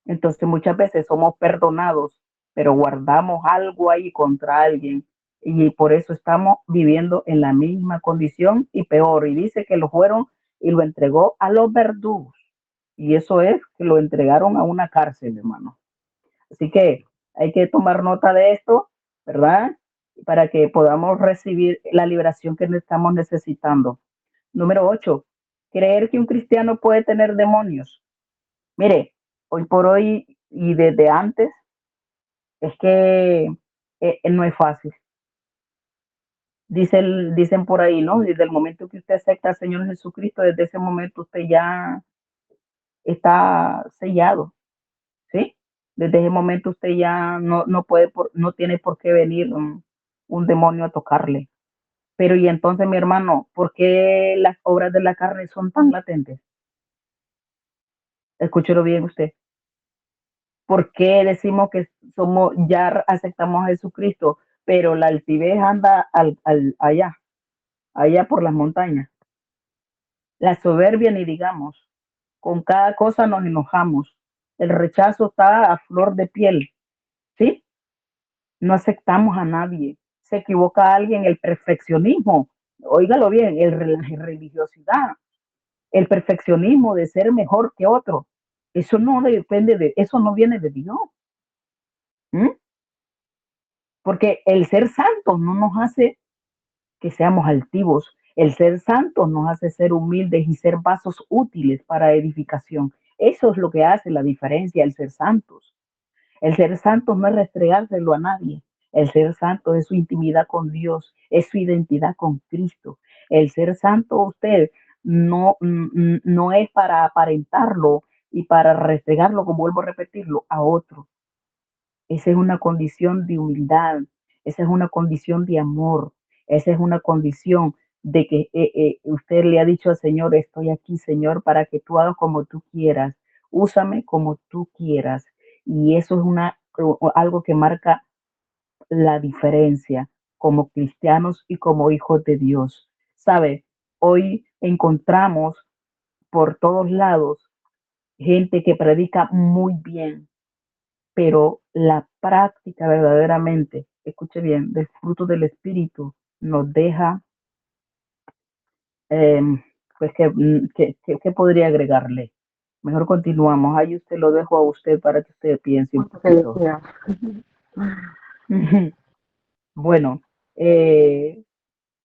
Entonces muchas veces somos perdonados, pero guardamos algo ahí contra alguien y por eso estamos viviendo en la misma condición y peor. Y dice que lo fueron y lo entregó a los verdugos. Y eso es que lo entregaron a una cárcel, hermano. Así que hay que tomar nota de esto, ¿verdad? Para que podamos recibir la liberación que estamos necesitando. Número 8, creer que un cristiano puede tener demonios. Mire, hoy por hoy y desde antes, es que no es fácil. Dicen por ahí, ¿no? Desde el momento que usted acepta al Señor Jesucristo, desde ese momento usted ya está sellado, ¿sí? Desde ese momento usted ya no puede, no tiene por qué venir un demonio a tocarle. Pero y entonces, mi hermano, ¿por qué las obras de la carne son tan latentes? Escúchelo bien usted. ¿Por qué decimos que ya aceptamos a Jesucristo, pero la altivez anda allá por las montañas? La soberbia ni digamos, con cada cosa nos enojamos. El rechazo está a flor de piel, ¿sí? No aceptamos a nadie. Se equivoca alguien, el perfeccionismo, óigalo bien, la religiosidad, el perfeccionismo de ser mejor que otro. Eso no depende eso no viene de Dios. ¿Mm? Porque el ser santos no nos hace que seamos altivos. El ser santos nos hace ser humildes y ser vasos útiles para edificación. Eso es lo que hace la diferencia, el ser santos. El ser santos no es restregárselo a nadie. El ser santo es su intimidad con Dios, es su identidad con Cristo. El ser santo usted no es para aparentarlo, y para restregarlo, como vuelvo a repetirlo, a otro. Esa es una condición de humildad, esa es una condición de amor, esa es una condición de que usted le ha dicho al Señor, estoy aquí, Señor, para que tú hagas como tú quieras, úsame como tú quieras. Y eso es algo que marca la diferencia como cristianos y como hijos de Dios. ¿Sabe? Hoy encontramos por todos lados gente que predica muy bien, pero la práctica verdaderamente, escuche bien, del fruto del Espíritu nos deja, eh, pues, ¿qué podría agregarle? Mejor continuamos. Ahí usted lo dejo a usted para que usted piense un poquito. Bueno,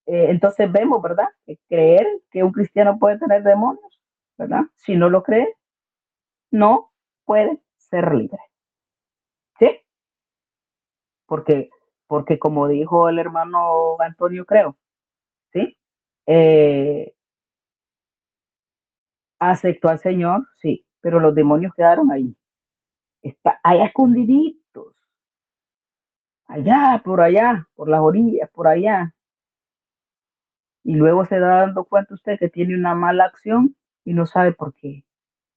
entonces vemos, ¿verdad? Que creer que un cristiano puede tener demonios, ¿verdad? Si no lo cree, no puede ser libre. ¿Sí? Porque, porque como dijo el hermano Antonio, creo, ¿sí? Eh, aceptó al Señor, sí, pero los demonios quedaron ahí. Está allá escondiditos, allá, por las orillas, por allá. Y luego se da dando cuenta usted que tiene una mala acción y no sabe por qué.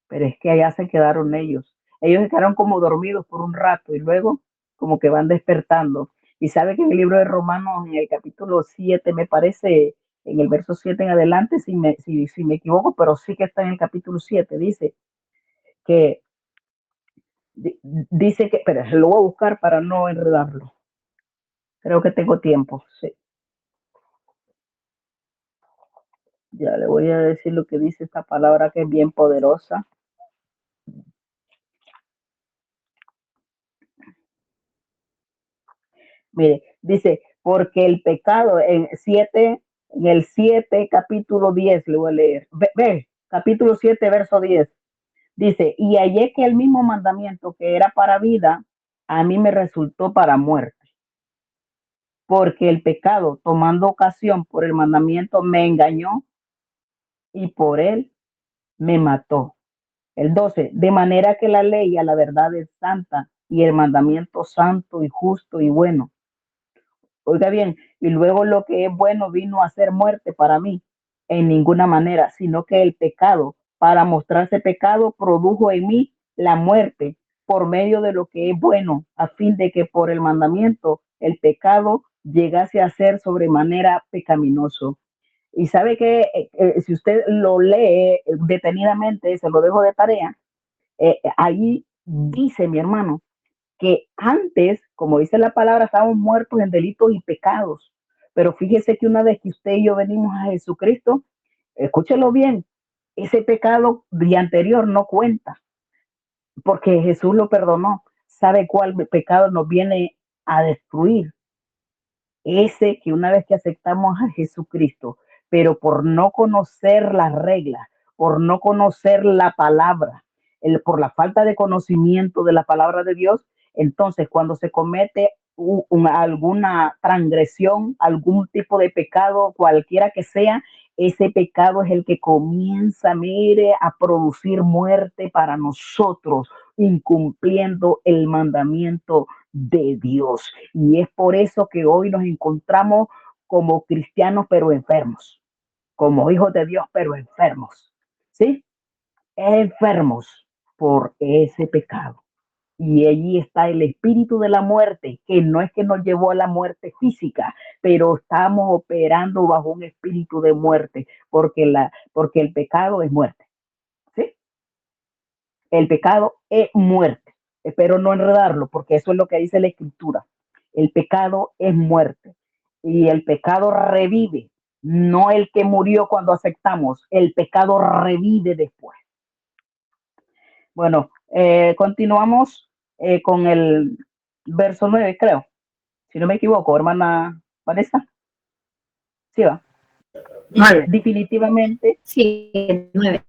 Pero es que allá se quedaron ellos. Ellos se quedaron como dormidos por un rato y luego como que van despertando. Y sabe que en el libro de Romanos, en el capítulo 7, me parece, en el verso 7 en adelante, si me equivoco, pero sí que está en el capítulo 7, que, dice que, pero lo voy a buscar para no enredarlo. Creo que tengo tiempo, sí. Ya le voy a decir lo que dice esta palabra que es bien poderosa. Mire, dice, porque el pecado en el 7, capítulo 10, le voy a leer. Ve, capítulo 7, verso 10. Dice, y hallé que el mismo mandamiento que era para vida, a mí me resultó para muerte. Porque el pecado, tomando ocasión por el mandamiento, me engañó y por él me mató. El 12, de manera que la ley a la verdad es santa y el mandamiento santo y justo y bueno. Oiga bien, y luego lo que es bueno vino a ser muerte para mí, en ninguna manera, sino que el pecado, para mostrarse pecado, produjo en mí la muerte por medio de lo que es bueno, a fin de que por el mandamiento el pecado llegase a ser sobremanera pecaminoso. Y sabe que si usted lo lee detenidamente, se lo dejo de tarea, ahí dice mi hermano que antes, como dice la palabra, estábamos muertos en delitos y pecados. Pero fíjese que una vez que usted y yo venimos a Jesucristo, escúchelo bien, ese pecado de anterior no cuenta, porque Jesús lo perdonó. ¿Sabe cuál pecado nos viene a destruir? Ese que una vez que aceptamos a Jesucristo, pero por no conocer las reglas, por no conocer la palabra, por la falta de conocimiento de la palabra de Dios, entonces cuando se comete alguna transgresión, algún tipo de pecado, cualquiera que sea, ese pecado es el que comienza, mire, a producir muerte para nosotros, incumpliendo el mandamiento de Dios. Y es por eso que hoy nos encontramos como cristianos pero enfermos, como hijos de Dios pero enfermos, ¿sí? Enfermos por ese pecado. Y allí está el espíritu de la muerte, que no es que nos llevó a la muerte física, pero estamos operando bajo un espíritu de muerte, porque el pecado es muerte, ¿sí? El pecado es muerte. Espero no enredarlo, porque eso es lo que dice la Escritura. El pecado es muerte y el pecado revive, no el que murió cuando aceptamos, el pecado revive después. Bueno, continuamos con el verso 9, creo, si no me equivoco, hermana Vanessa. Sí, va. Dice, definitivamente. Sí, 9.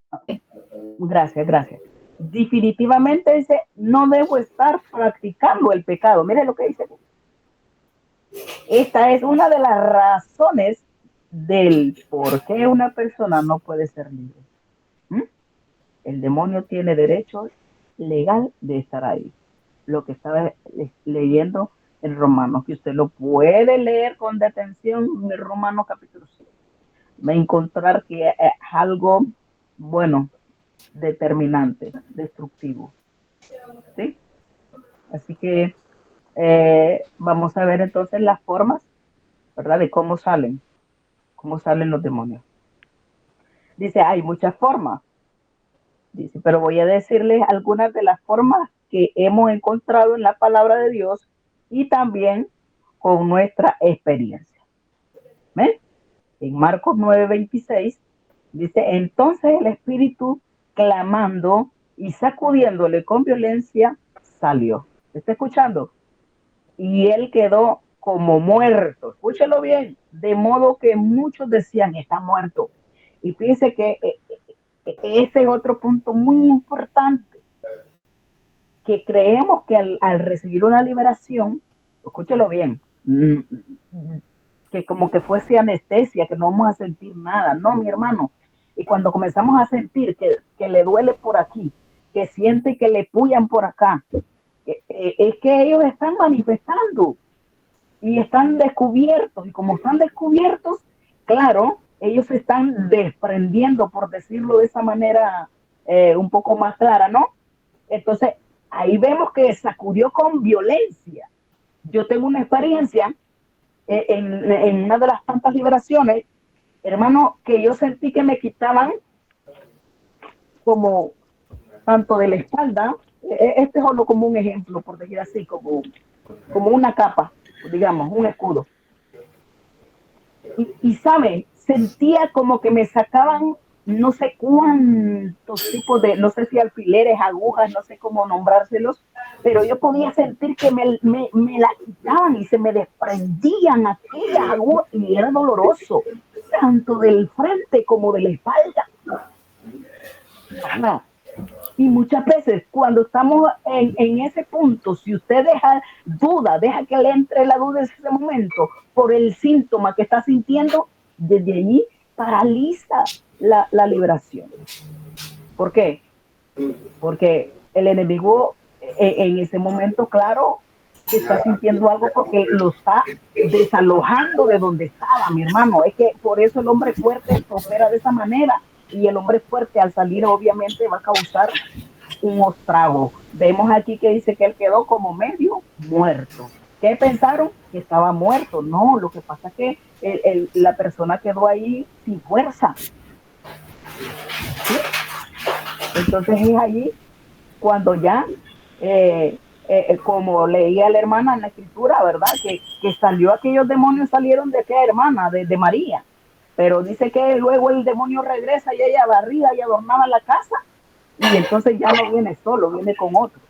Gracias. Definitivamente dice, no debo estar practicando el pecado. Mire lo que dice. Esta es una de las razones del por qué una persona no puede ser libre. ¿Mm? El demonio tiene derecho legal de estar ahí. Lo que estaba leyendo en Romanos, que usted lo puede leer con detención en Romanos capítulo 6. Va a encontrar que es algo, bueno, determinante, destructivo. ¿Sí? Así que vamos a ver entonces las formas, ¿verdad? De cómo salen los demonios. Dice, hay muchas formas. Dice, pero voy a decirles algunas de las formas que hemos encontrado en la palabra de Dios y también con nuestra experiencia. ¿Ven? En Marcos 9:26 dice, entonces el espíritu clamando y sacudiéndole con violencia salió. ¿Está escuchando? Y él quedó como muerto. Escúchelo bien, de modo que muchos decían, está muerto. Y fíjense que ese es otro punto muy importante, que creemos que al recibir una liberación, escúchelo bien, que como que fuese anestesia, que no vamos a sentir nada. No, mi hermano. Y cuando comenzamos a sentir que le duele por aquí, que siente que le pullan por acá, es que ellos están manifestando y están descubiertos. Y como están descubiertos, claro, ellos se están desprendiendo, por decirlo de esa manera un poco más clara, ¿no? Entonces, ahí vemos que sacudió con violencia. Yo tengo una experiencia en una de las tantas liberaciones, hermano, que yo sentí que me quitaban como tanto de la espalda, este es solo como un ejemplo, por decir así, como una capa, digamos, un escudo. Y sabe, sentía como que me sacaban no sé cuántos tipos de, no sé si alfileres, agujas, no sé cómo nombrárselos, pero yo podía sentir que me la quitaban y se me desprendían aquellas agujas y era doloroso, tanto del frente como de la espalda. Y muchas veces cuando estamos en ese punto, si usted deja que le entre la duda en ese momento por el síntoma que está sintiendo, desde allí paraliza la liberación. ¿Por qué? Porque el enemigo en ese momento, claro, que está sintiendo algo porque lo está desalojando de donde estaba, mi hermano. Es que por eso el hombre fuerte opera de esa manera. Y el hombre fuerte al salir obviamente va a causar un estrago. Vemos aquí que dice que él quedó como medio muerto. ¿Qué pensaron? Que estaba muerto. No, lo que pasa es que la persona quedó ahí sin fuerza. ¿Sí? Entonces es allí cuando ya, como leía la hermana en la escritura, ¿verdad? Que salió, aquellos demonios salieron de aquella hermana, de María. Pero dice que luego el demonio regresa y ella barría y adornaba la casa. Y entonces ya no viene solo, viene con otro.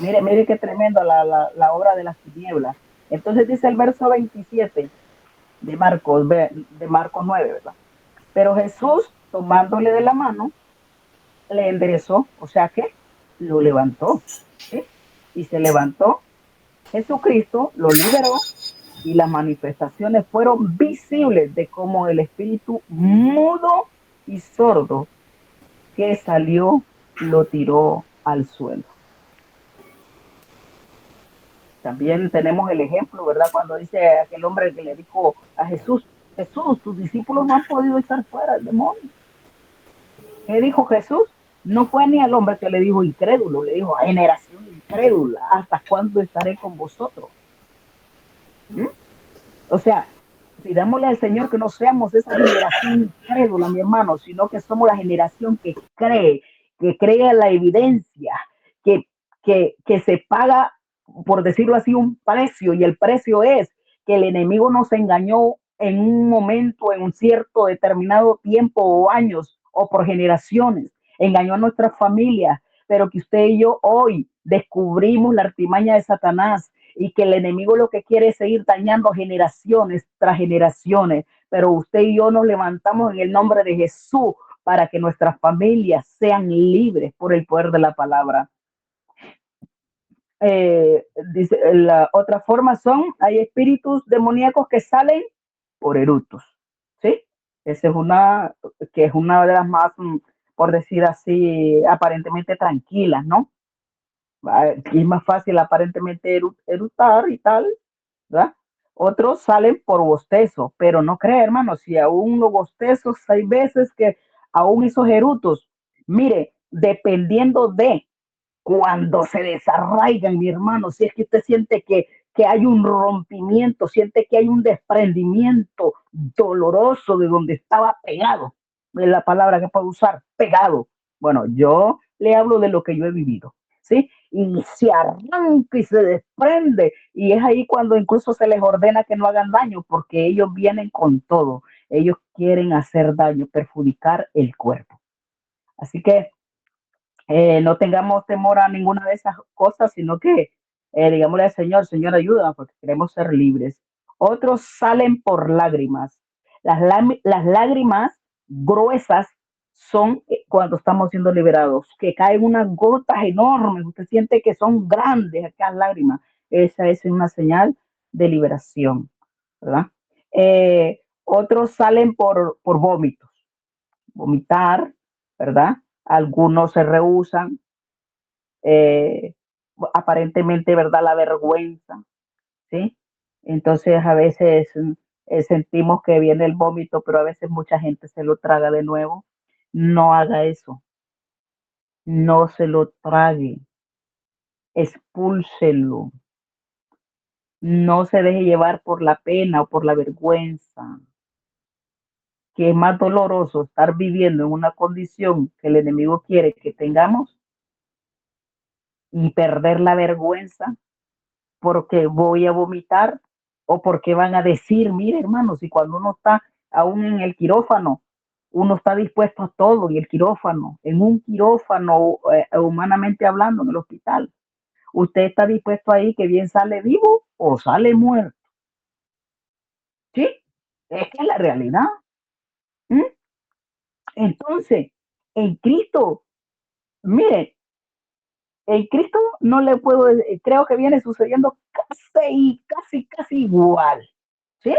Mire qué tremendo la obra de las tinieblas. Entonces dice el verso 27 de Marcos 9, ¿verdad? Pero Jesús, tomándole de la mano, le enderezó, o sea que lo levantó, ¿sí? Y se levantó. Jesucristo lo liberó y las manifestaciones fueron visibles de cómo el espíritu mudo y sordo que salió lo tiró al suelo. También tenemos el ejemplo, ¿verdad? Cuando dice aquel hombre que le dijo a Jesús, Jesús, tus discípulos no han podido echar fuera el demonio. ¿Qué dijo Jesús? No fue ni al hombre que le dijo incrédulo, le dijo, generación incrédula, ¿hasta cuándo estaré con vosotros? ¿Mm? O sea, pidámosle al Señor que no seamos esa generación incrédula, mi hermano, sino que somos la generación que cree en la evidencia, que se paga, por decirlo así, un precio, y el precio es que el enemigo nos engañó en un momento, en un cierto determinado tiempo o años o por generaciones, engañó a nuestras familias, pero que usted y yo hoy descubrimos la artimaña de Satanás y que el enemigo lo que quiere es seguir dañando generaciones tras generaciones, pero usted y yo nos levantamos en el nombre de Jesús para que nuestras familias sean libres por el poder de la palabra. Dice, la otra forma hay espíritus demoníacos que salen por eructos, ¿sí? Esa es una de las más por decir así, aparentemente tranquilas, ¿no? Y es más fácil aparentemente eructar y tal, ¿verdad? Otros salen por bostezo, pero no cree, hermano, si aún los bostezos hay veces que aún esos erutos, mire, dependiendo de cuando se desarraigan, mi hermano, si es que usted siente que hay un rompimiento, siente que hay un desprendimiento doloroso de donde estaba pegado, es la palabra que puedo usar, pegado. Bueno, yo le hablo de lo que yo he vivido, ¿sí? Y se arranca y se desprende, y es ahí cuando incluso se les ordena que no hagan daño, porque ellos vienen con todo, ellos quieren hacer daño, perjudicar el cuerpo. Así que no tengamos temor a ninguna de esas cosas, sino que digámosle al Señor, Señor, ayuda, porque queremos ser libres. Otros salen por lágrimas. Las lágrimas gruesas son cuando estamos siendo liberados, que caen unas gotas enormes, usted siente que son grandes aquellas lágrimas. Esa es una señal de liberación, ¿verdad? Otros salen por vómitos, vomitar, ¿verdad? Algunos se rehúsan, eh, aparentemente, ¿verdad? La vergüenza, ¿sí? Entonces a veces sentimos que viene el vómito, pero a veces mucha gente se lo traga de nuevo. No haga eso, no se lo trague, expúlselo, no se deje llevar por la pena o por la vergüenza, que es más doloroso estar viviendo en una condición que el enemigo quiere que tengamos y perder la vergüenza porque voy a vomitar o porque van a decir, mire hermano, si cuando uno está aún en el quirófano, uno está dispuesto a todo, y el quirófano, en un quirófano, humanamente hablando, en el hospital, usted está dispuesto ahí que bien sale vivo o sale muerto, ¿sí? Es que es la realidad. ¿Mm? Entonces, en Cristo, mire, en Cristo no le puedo decir, creo que viene sucediendo casi igual, ¿sí?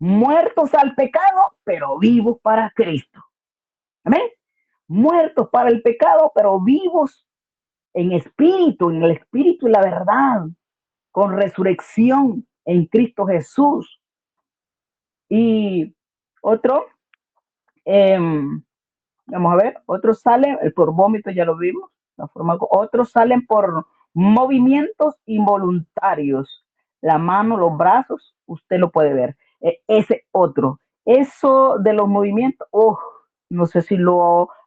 Muertos al pecado, pero vivos para Cristo. Amén. Muertos para el pecado, pero vivos en espíritu, en el espíritu y la verdad, con resurrección en Cristo Jesús. Y otro, eh, vamos a ver, otros salen por vómito, ya lo vimos, otros salen por movimientos involuntarios, la mano, los brazos, usted lo puede ver. Ese otro, eso de los movimientos, no sé si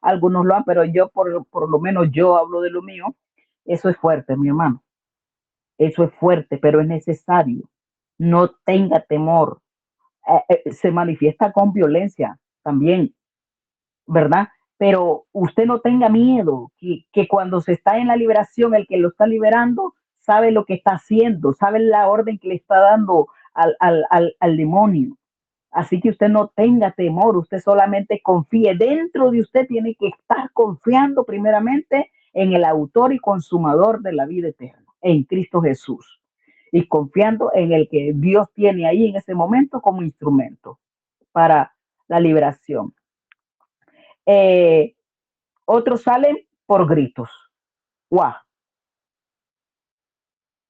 algunos lo han, pero yo por lo menos yo hablo de lo mío, eso es fuerte, mi hermano, eso es fuerte, pero es necesario. No tenga temor. Se manifiesta con violencia también, ¿verdad? Pero usted no tenga miedo, que cuando se está en la liberación, el que lo está liberando sabe lo que está haciendo, sabe la orden que le está dando al demonio. Así que usted no tenga temor, usted solamente confíe. Dentro de usted tiene que estar confiando primeramente en el autor y consumador de la vida eterna, en Cristo Jesús. Y confiando en el que Dios tiene ahí en ese momento como instrumento para la liberación. Otros salen por gritos. ¡Guau!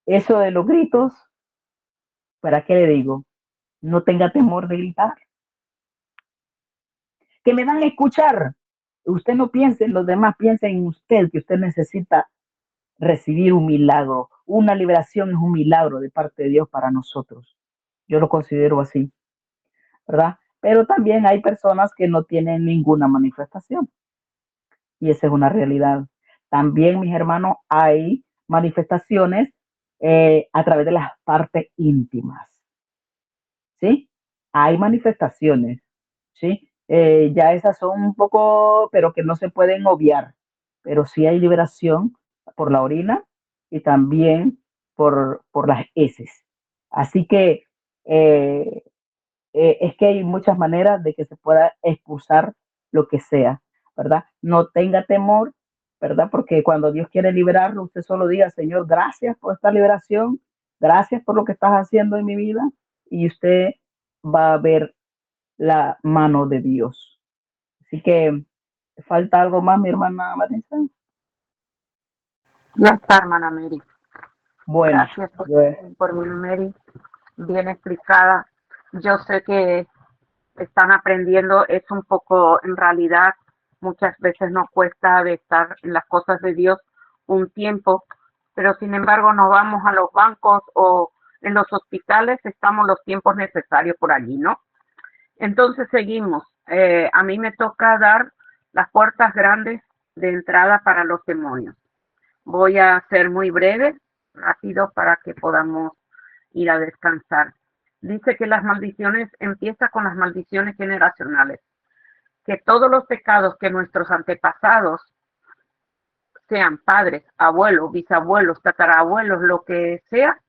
Eso de los gritos, ¿para qué le digo? No tenga temor de gritar. Que me van a escuchar. Usted no piense en los demás, piense en usted, que usted necesita recibir un milagro. Una liberación es un milagro de parte de Dios para nosotros. Yo lo considero así, ¿verdad? Pero también hay personas que no tienen ninguna manifestación. Y esa es una realidad. También, mis hermanos, hay manifestaciones a través de las partes íntimas, ¿sí? Hay manifestaciones, ¿sí? Ya esas son un poco, pero que no se pueden obviar, pero sí hay liberación por la orina y también por las heces. Así que eh, es que hay muchas maneras de que se pueda expulsar lo que sea, ¿verdad? No tenga temor, ¿verdad? Porque cuando Dios quiere liberarlo, usted solo diga, Señor, gracias por esta liberación, gracias por lo que estás haciendo en mi vida, y usted va a ver la mano de Dios. Así que ¿Falta algo más, mi hermana Vanessa? Ya está, hermana Mary. Bueno, Gracias yo, por mi Mary, bien explicada. Yo sé que están aprendiendo, es un poco, en realidad, muchas veces nos cuesta de estar en las cosas de Dios un tiempo, pero sin embargo nos vamos a los bancos o en los hospitales, estamos los tiempos necesarios por allí, ¿no? Entonces seguimos. A mí me toca dar las puertas grandes de entrada para los demonios. Voy a ser muy breve, rápido, para que podamos ir a descansar. Dice que las maldiciones, empieza con las maldiciones generacionales, que todos los pecados que nuestros antepasados, sean padres, abuelos, bisabuelos, tatarabuelos, lo que sea,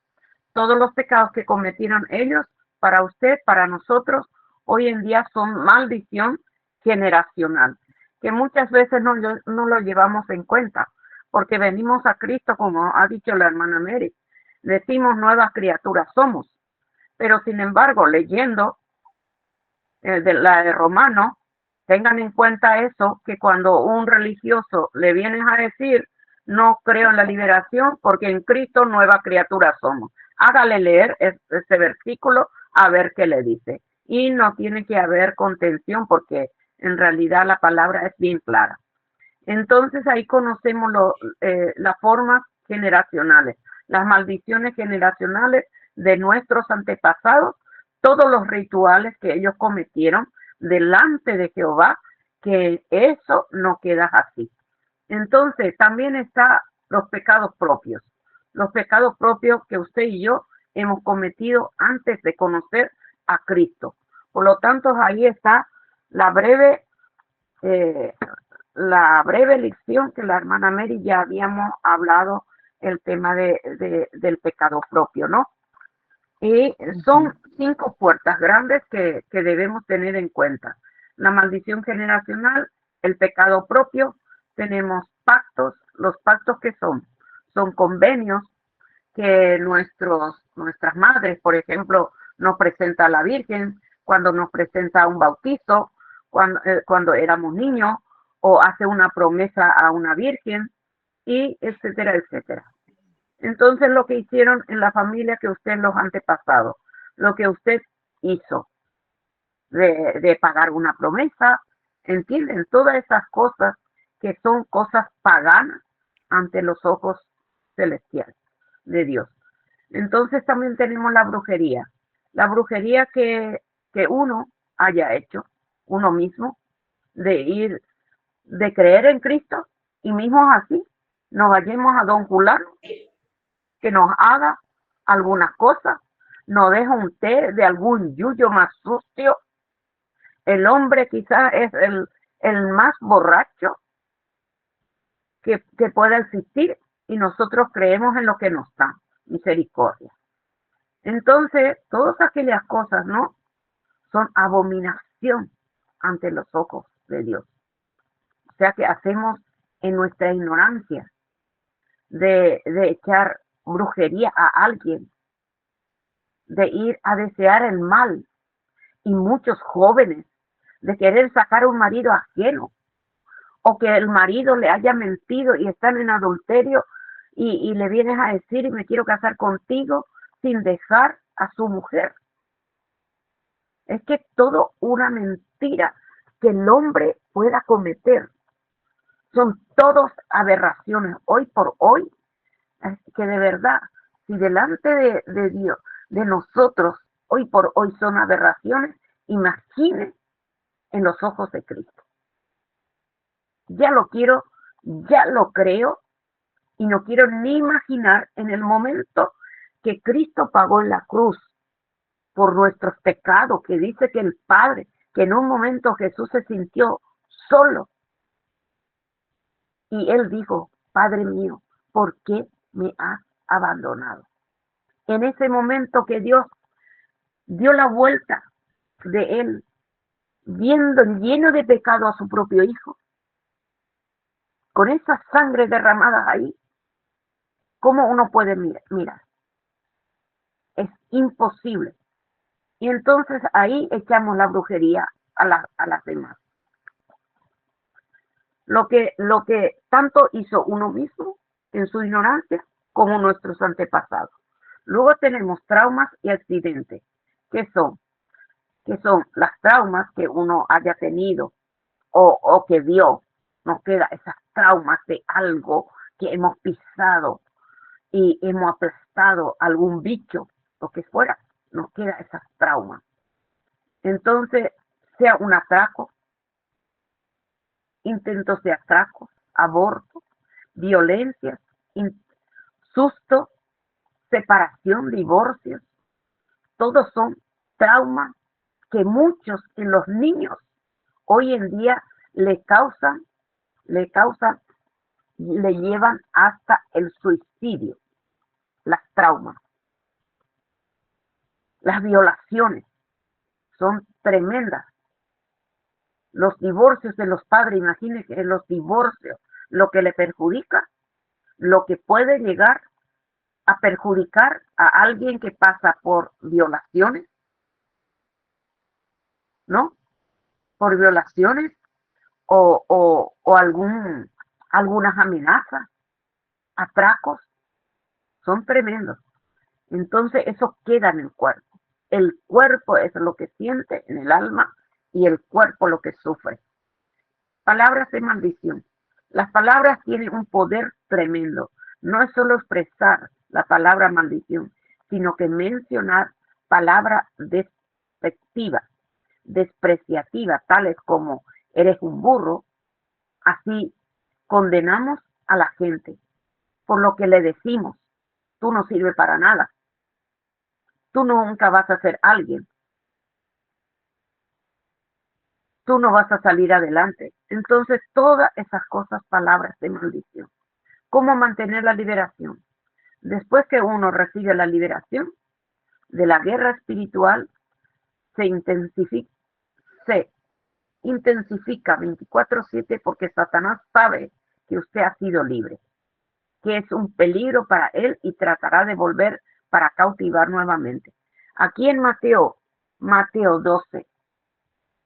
todos los pecados que cometieron ellos, para usted, para nosotros, hoy en día son maldición generacional, que muchas veces no lo llevamos en cuenta, porque venimos a Cristo, como ha dicho la hermana Mary, decimos nuevas criaturas somos, pero sin embargo, leyendo de la de Romano, tengan en cuenta eso, que cuando un religioso le viene a decir, no creo en la liberación, porque en Cristo nueva criatura somos. Hágale leer este versículo a ver qué le dice. Y no tiene que haber contención, porque en realidad la palabra es bien clara. Entonces ahí conocemos las formas generacionales, las maldiciones generacionales de nuestros antepasados, todos los rituales que ellos cometieron delante de Jehová, que eso no queda así. Entonces también está los pecados propios que usted y yo hemos cometido antes de conocer a Cristo. Por lo tanto, ahí está la breve eh, lección que la hermana Mary ya habíamos hablado, el tema del pecado propio, ¿no? Y son 5 puertas grandes que debemos tener en cuenta. La maldición generacional, el pecado propio, tenemos pactos, los pactos que son convenios que nuestras madres, por ejemplo, nos presenta a la Virgen, cuando nos presenta un bautizo, cuando éramos niños, o hace una promesa a una Virgen, y etcétera, etcétera. Entonces lo que hicieron en la familia que usted, los antepasados, lo que usted hizo de pagar una promesa, ¿entienden? Todas esas cosas que son cosas paganas ante los ojos celestiales de Dios. Entonces también tenemos la brujería que uno haya hecho, uno mismo, de creer en Cristo, y mismo así nos vayamos a don Fulano que nos haga algunas cosas, nos deja un té de algún yuyo más sucio. El hombre quizás es el más borracho que pueda existir, y nosotros creemos en lo que nos da misericordia. Entonces, todas aquellas cosas, ¿no? Son abominación ante los ojos de Dios. O sea que hacemos en nuestra ignorancia de echar brujería a alguien, de ir a desear el mal, y muchos jóvenes de querer sacar a un marido ajeno, o que el marido le haya mentido y están en adulterio, y le vienes a decir, y me quiero casar contigo, sin dejar a su mujer. Es que todo una mentira que el hombre pueda cometer. Son todos aberraciones. Hoy por hoy, que de verdad, si delante de Dios, de nosotros, hoy por hoy son aberraciones, imagine en los ojos de Cristo. Ya lo quiero, ya lo creo, y no quiero ni imaginar en el momento que Cristo pagó en la cruz por nuestros pecados, que dice que el Padre, que en un momento Jesús se sintió solo, y él dijo, Padre mío, ¿por qué me has abandonado? En ese momento que Dios dio la vuelta de él, viendo lleno de pecado a su propio hijo, con esa sangre derramada ahí, ¿cómo uno puede mirar? Es imposible. Y entonces ahí echamos la brujería a las demás. lo que tanto hizo uno mismo en su ignorancia como nuestros antepasados. Luego tenemos traumas y accidentes. ¿Qué son? Que son las traumas que uno haya tenido o que vio. Nos queda esas traumas de algo que hemos pisado y hemos aplastado algún bicho, lo que fuera, nos queda esas traumas. Entonces, sea un atraco, intentos de atraco, aborto, violencias, susto, separación, divorcios, todos son traumas que muchos en los niños hoy en día le llevan hasta el suicidio, las traumas. Las violaciones son tremendas. Los divorcios de los padres, imagínense los divorcios, lo que le perjudica, lo que puede llegar a perjudicar a alguien que pasa por violaciones, ¿no? Por violaciones o algunas amenazas, atracos, son tremendos. Entonces eso queda en el cuerpo. El cuerpo es lo que siente en el alma y el cuerpo lo que sufre. Palabras de maldición. Las palabras tienen un poder tremendo. No es solo expresar la palabra maldición, sino que mencionar palabras despectivas, despreciativas, tales como eres un burro. Así condenamos a la gente por lo que le decimos. Tú no sirves para nada. Tú nunca vas a ser alguien. Tú no vas a salir adelante. Entonces, todas esas cosas, palabras de maldición. ¿Cómo mantener la liberación? Después que uno recibe la liberación de la guerra espiritual, se intensifica 24/7 porque Satanás sabe que usted ha sido libre, que es un peligro para él y tratará de volver para cautivar nuevamente. Aquí en Mateo 12,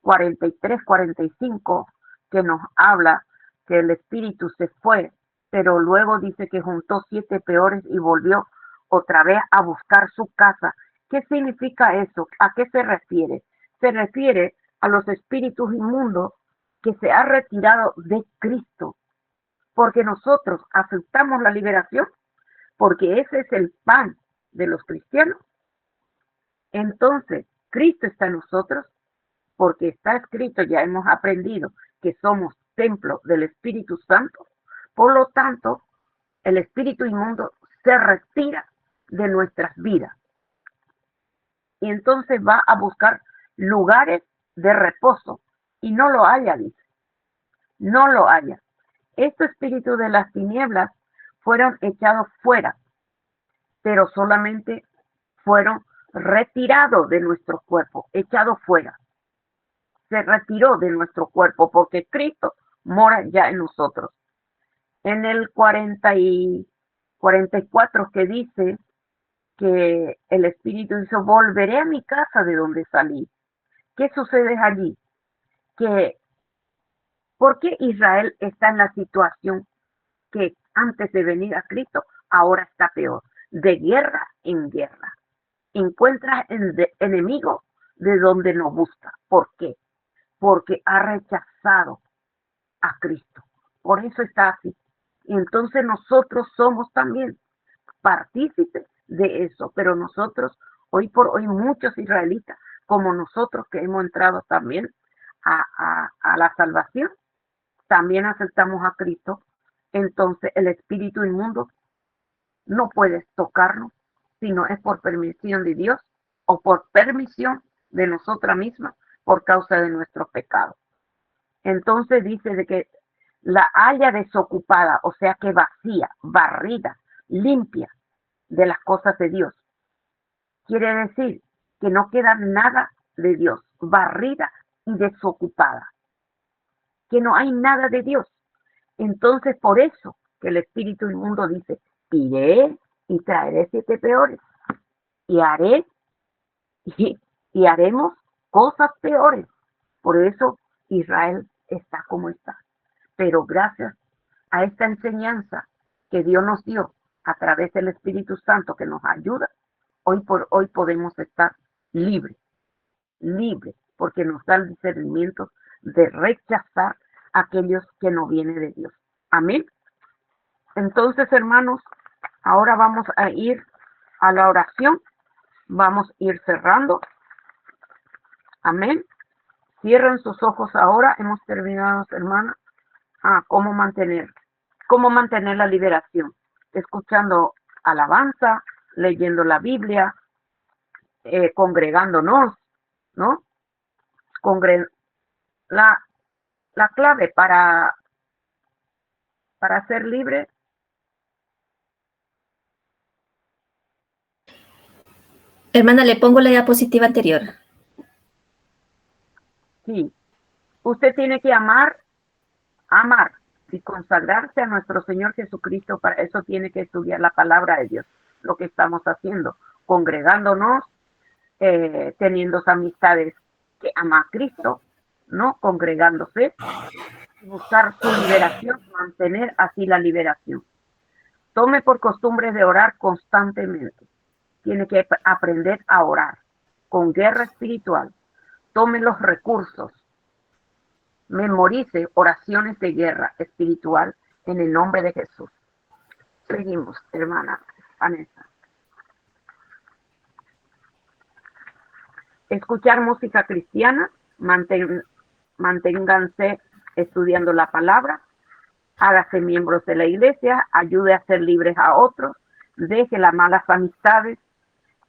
43, 45, que nos habla que el espíritu se fue, pero luego dice que juntó 7 peores y volvió otra vez a buscar su casa. ¿Qué significa eso? ¿A qué se refiere? Se refiere a los espíritus inmundos que se han retirado de Cristo, porque nosotros aceptamos la liberación, porque ese es el pan de los cristianos. Entonces, Cristo está en nosotros, porque está escrito, ya hemos aprendido que somos templo del Espíritu Santo. Por lo tanto, el espíritu inmundo se retira de nuestras vidas y entonces va a buscar lugares de reposo y no lo haya, dice, no lo haya. Estos espíritus de las tinieblas fueron echados fuera, pero solamente fueron retirados de nuestro cuerpo, echados fuera. Se retiró de nuestro cuerpo porque Cristo mora ya en nosotros. En el 44 que dice que el Espíritu dice, volveré a mi casa de donde salí. ¿Qué sucede allí? Que ¿por qué Israel está en la situación que antes de venir a Cristo ahora está peor? De guerra en guerra. Encuentra enemigo de donde no busca. ¿Por qué? Porque ha rechazado a Cristo. Por eso está así. Y entonces nosotros somos también partícipes de eso, pero nosotros, hoy por hoy, muchos israelitas, como nosotros que hemos entrado también a la salvación, también aceptamos a Cristo, entonces el espíritu inmundo no puede tocarnos, sino es por permisión de Dios o por permisión de nosotras mismas por causa de nuestros pecados. Entonces dice de que la haya desocupada, o sea que vacía, barrida, limpia de las cosas de Dios. Quiere decir que no queda nada de Dios, barrida y desocupada, que no hay nada de Dios. Entonces por eso que el espíritu inmundo dice, iré y traeré 7 peores y haré y haremos cosas peores. Por eso Israel está como está. pero gracias a esta enseñanza que Dios nos dio a través del Espíritu Santo que nos ayuda, hoy por hoy podemos estar libres, porque nos da el discernimiento de rechazar a aquellos que no vienen de Dios. Amén. Entonces, hermanos, ahora vamos a ir a la oración. Vamos a ir cerrando. Amén. Cierren sus ojos ahora. Hemos terminado, hermanas. ¿Cómo mantener la liberación? Escuchando alabanza, leyendo la Biblia, congregándonos, ¿no? La clave para ser libre. Hermana, le pongo la diapositiva anterior. Sí. Usted tiene que amar y consagrarse a nuestro Señor Jesucristo. Para eso tiene que estudiar la palabra de Dios, lo que estamos haciendo, congregándonos, teniendo amistades que ama a Cristo, ¿no? Congregándose, buscar su liberación, mantener así la liberación. Tome por costumbre de orar constantemente. Tiene que aprender a orar con guerra espiritual. Tome los recursos. Memorice oraciones de guerra espiritual en el nombre de Jesús. Seguimos, hermana Vanessa. Escuchar música cristiana, manténganse estudiando la palabra, hágase miembros de la iglesia, ayude a ser libres a otros, deje las malas amistades.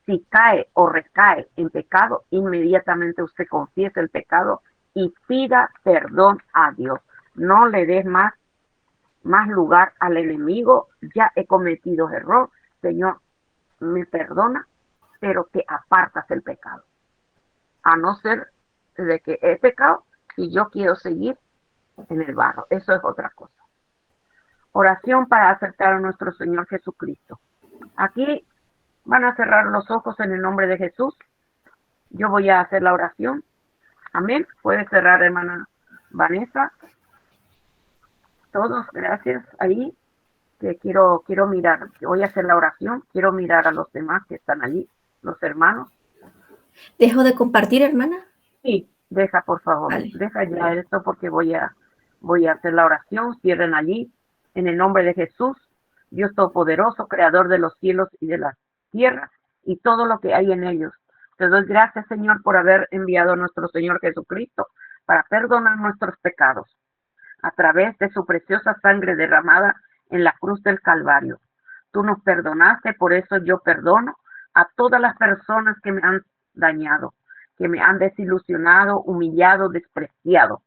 Si cae o recae en pecado, inmediatamente usted confiesa el pecado y pida perdón a Dios. No le des más lugar al enemigo. Ya he cometido error. Señor, me perdona, pero que apartas el pecado. A no ser de que he pecado y yo quiero seguir en el barro. Eso es otra cosa. Oración para aceptar a nuestro Señor Jesucristo. Aquí van a cerrar los ojos en el nombre de Jesús. Yo voy a hacer la oración. Amén. Puede cerrar, hermana Vanessa. Todos, gracias. Ahí, que quiero mirar. Voy a hacer la oración. Quiero mirar a los demás que están allí, los hermanos. ¿Dejo de compartir, hermana? Sí, deja, por favor. Vale. Deja ya esto porque voy a hacer la oración. Cierren allí. En el nombre de Jesús, Dios Todopoderoso, Creador de los cielos y de la tierra y todo lo que hay en ellos. Te doy gracias, Señor, por haber enviado a nuestro Señor Jesucristo para perdonar nuestros pecados a través de su preciosa sangre derramada en la cruz del Calvario. Tú nos perdonaste, por eso yo perdono a todas las personas que me han dañado, que me han desilusionado, humillado, despreciado,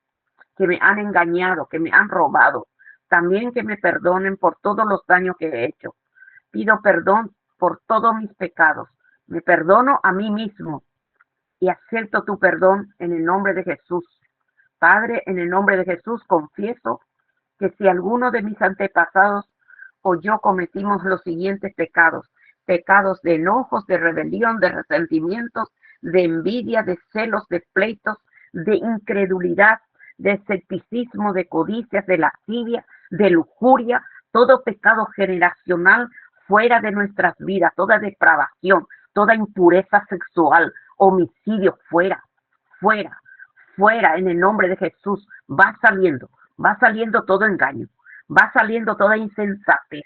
que me han engañado, que me han robado. También que me perdonen por todos los daños que he hecho. Pido perdón por todos mis pecados. Me perdono a mí mismo y acepto tu perdón en el nombre de Jesús. Padre, en el nombre de Jesús confieso que si alguno de mis antepasados o yo cometimos los siguientes pecados de enojos, de rebelión, de resentimientos, de envidia, de celos, de pleitos, de incredulidad, de escepticismo, de codicias, de lascivia, de lujuria, todo pecado generacional fuera de nuestras vidas, toda depravación, toda impureza sexual, homicidio, fuera, en el nombre de Jesús, va saliendo todo engaño, va saliendo toda insensatez,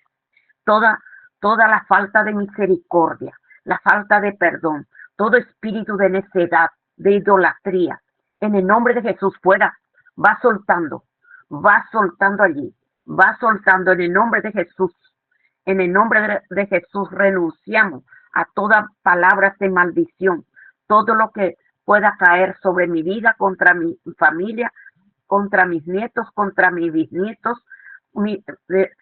toda la falta de misericordia, la falta de perdón, todo espíritu de necedad, de idolatría, en el nombre de Jesús, fuera, va soltando allí, va soltando en el nombre de Jesús. En el nombre de Jesús renunciamos a toda palabra de maldición, todo lo que pueda caer sobre mi vida, contra mi familia, contra mis nietos, contra mis bisnietos,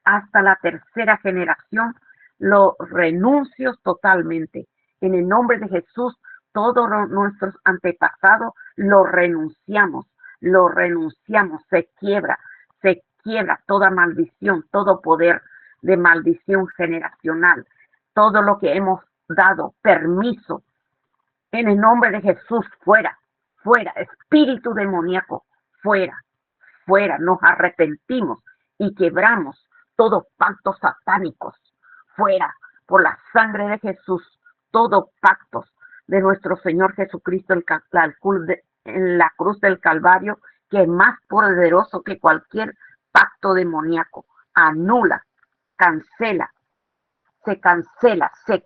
hasta la tercera generación, lo renuncio totalmente. En el nombre de Jesús, todos nuestros antepasados lo renunciamos, se quiebra toda maldición, todo poder de maldición generacional, todo lo que hemos dado permiso, en el nombre de Jesús, fuera, espíritu demoníaco, fuera, fuera, nos arrepentimos y quebramos todos pactos satánicos, fuera, por la sangre de Jesús, todos pactos de nuestro Señor Jesucristo en la cruz del Calvario, que es más poderoso que cualquier pacto demoníaco, anula, cancela, se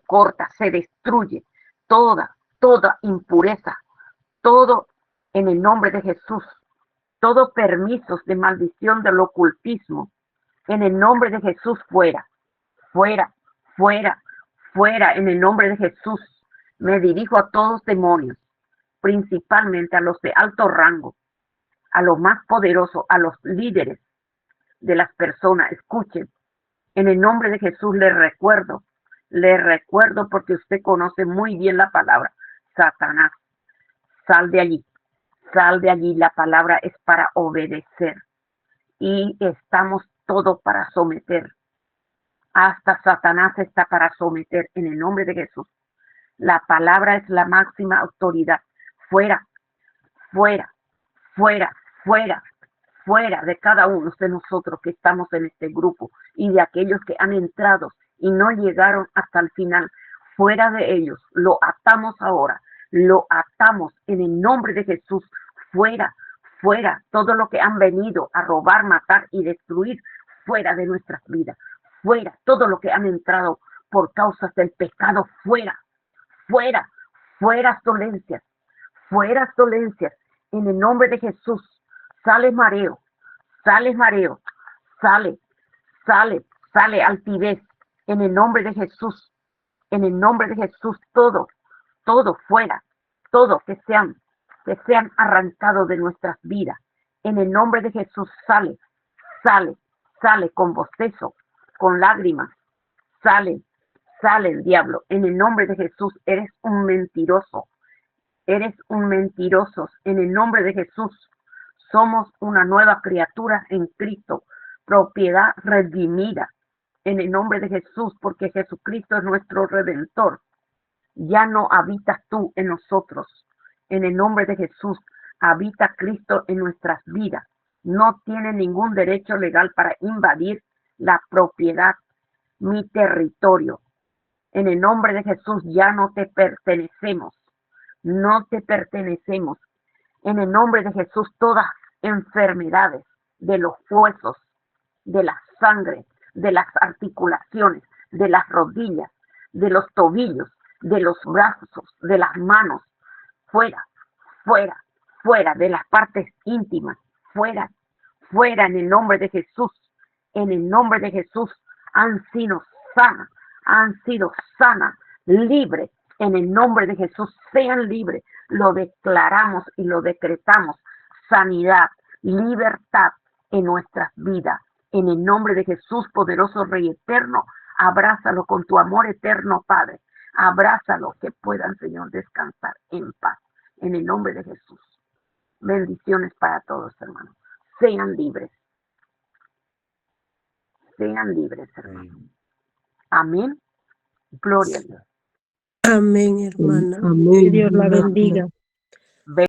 corta, se destruye toda impureza, todo en el nombre de Jesús, todo permisos de maldición del ocultismo, en el nombre de Jesús, fuera, fuera, fuera, fuera, en el nombre de Jesús. Me dirijo a todos demonios, principalmente a los de alto rango, a los más poderosos, a los líderes de las personas. Escuchen, en el nombre de Jesús les recuerdo porque usted conoce muy bien la palabra. Satanás, sal de allí, la palabra es para obedecer y estamos todos para someter. Hasta Satanás está para someter en el nombre de Jesús. La palabra es la máxima autoridad. Fuera, fuera, fuera, fuera, fuera de cada uno de nosotros que estamos en este grupo y de aquellos que han entrado y no llegaron hasta el final. Fuera de ellos, lo atamos ahora, lo atamos en el nombre de Jesús. Fuera, fuera, todo lo que han venido a robar, matar y destruir, fuera de nuestras vidas. Fuera, todo lo que han entrado por causas del pecado, fuera, fuera, fuera dolencias, en el nombre de Jesús. Sale mareo, sale altivez, en el nombre de Jesús, todo fuera, todo que sean arrancados de nuestras vidas, en el nombre de Jesús. Sale con bostezo, con lágrimas, sale el diablo, en el nombre de Jesús. Eres un mentiroso, en el nombre de Jesús. Somos una nueva criatura en Cristo, propiedad redimida, en el nombre de Jesús, porque Jesucristo es nuestro Redentor. Ya no habitas tú en nosotros, en el nombre de Jesús. Habita Cristo en nuestras vidas. No tiene ningún derecho legal para invadir la propiedad, mi territorio. En el nombre de Jesús ya no te pertenecemos. En el nombre de Jesús, todas enfermedades de los huesos, de la sangre, de las articulaciones, de las rodillas, de los tobillos, de los brazos, de las manos, fuera, de las partes íntimas, fuera, en el nombre de Jesús. En el nombre de Jesús han sido sanas, libres. En el nombre de Jesús sean libres. Lo declaramos y lo decretamos. Sanidad, libertad en nuestras vidas. En el nombre de Jesús, poderoso Rey eterno, abrázalo con tu amor eterno, Padre. Abrázalo, que puedan, Señor, descansar en paz. En el nombre de Jesús. Bendiciones para todos, hermanos. Sean libres, hermanos. Amén. Gloria a Dios. Amén, hermana. Amén. Que Dios la bendiga.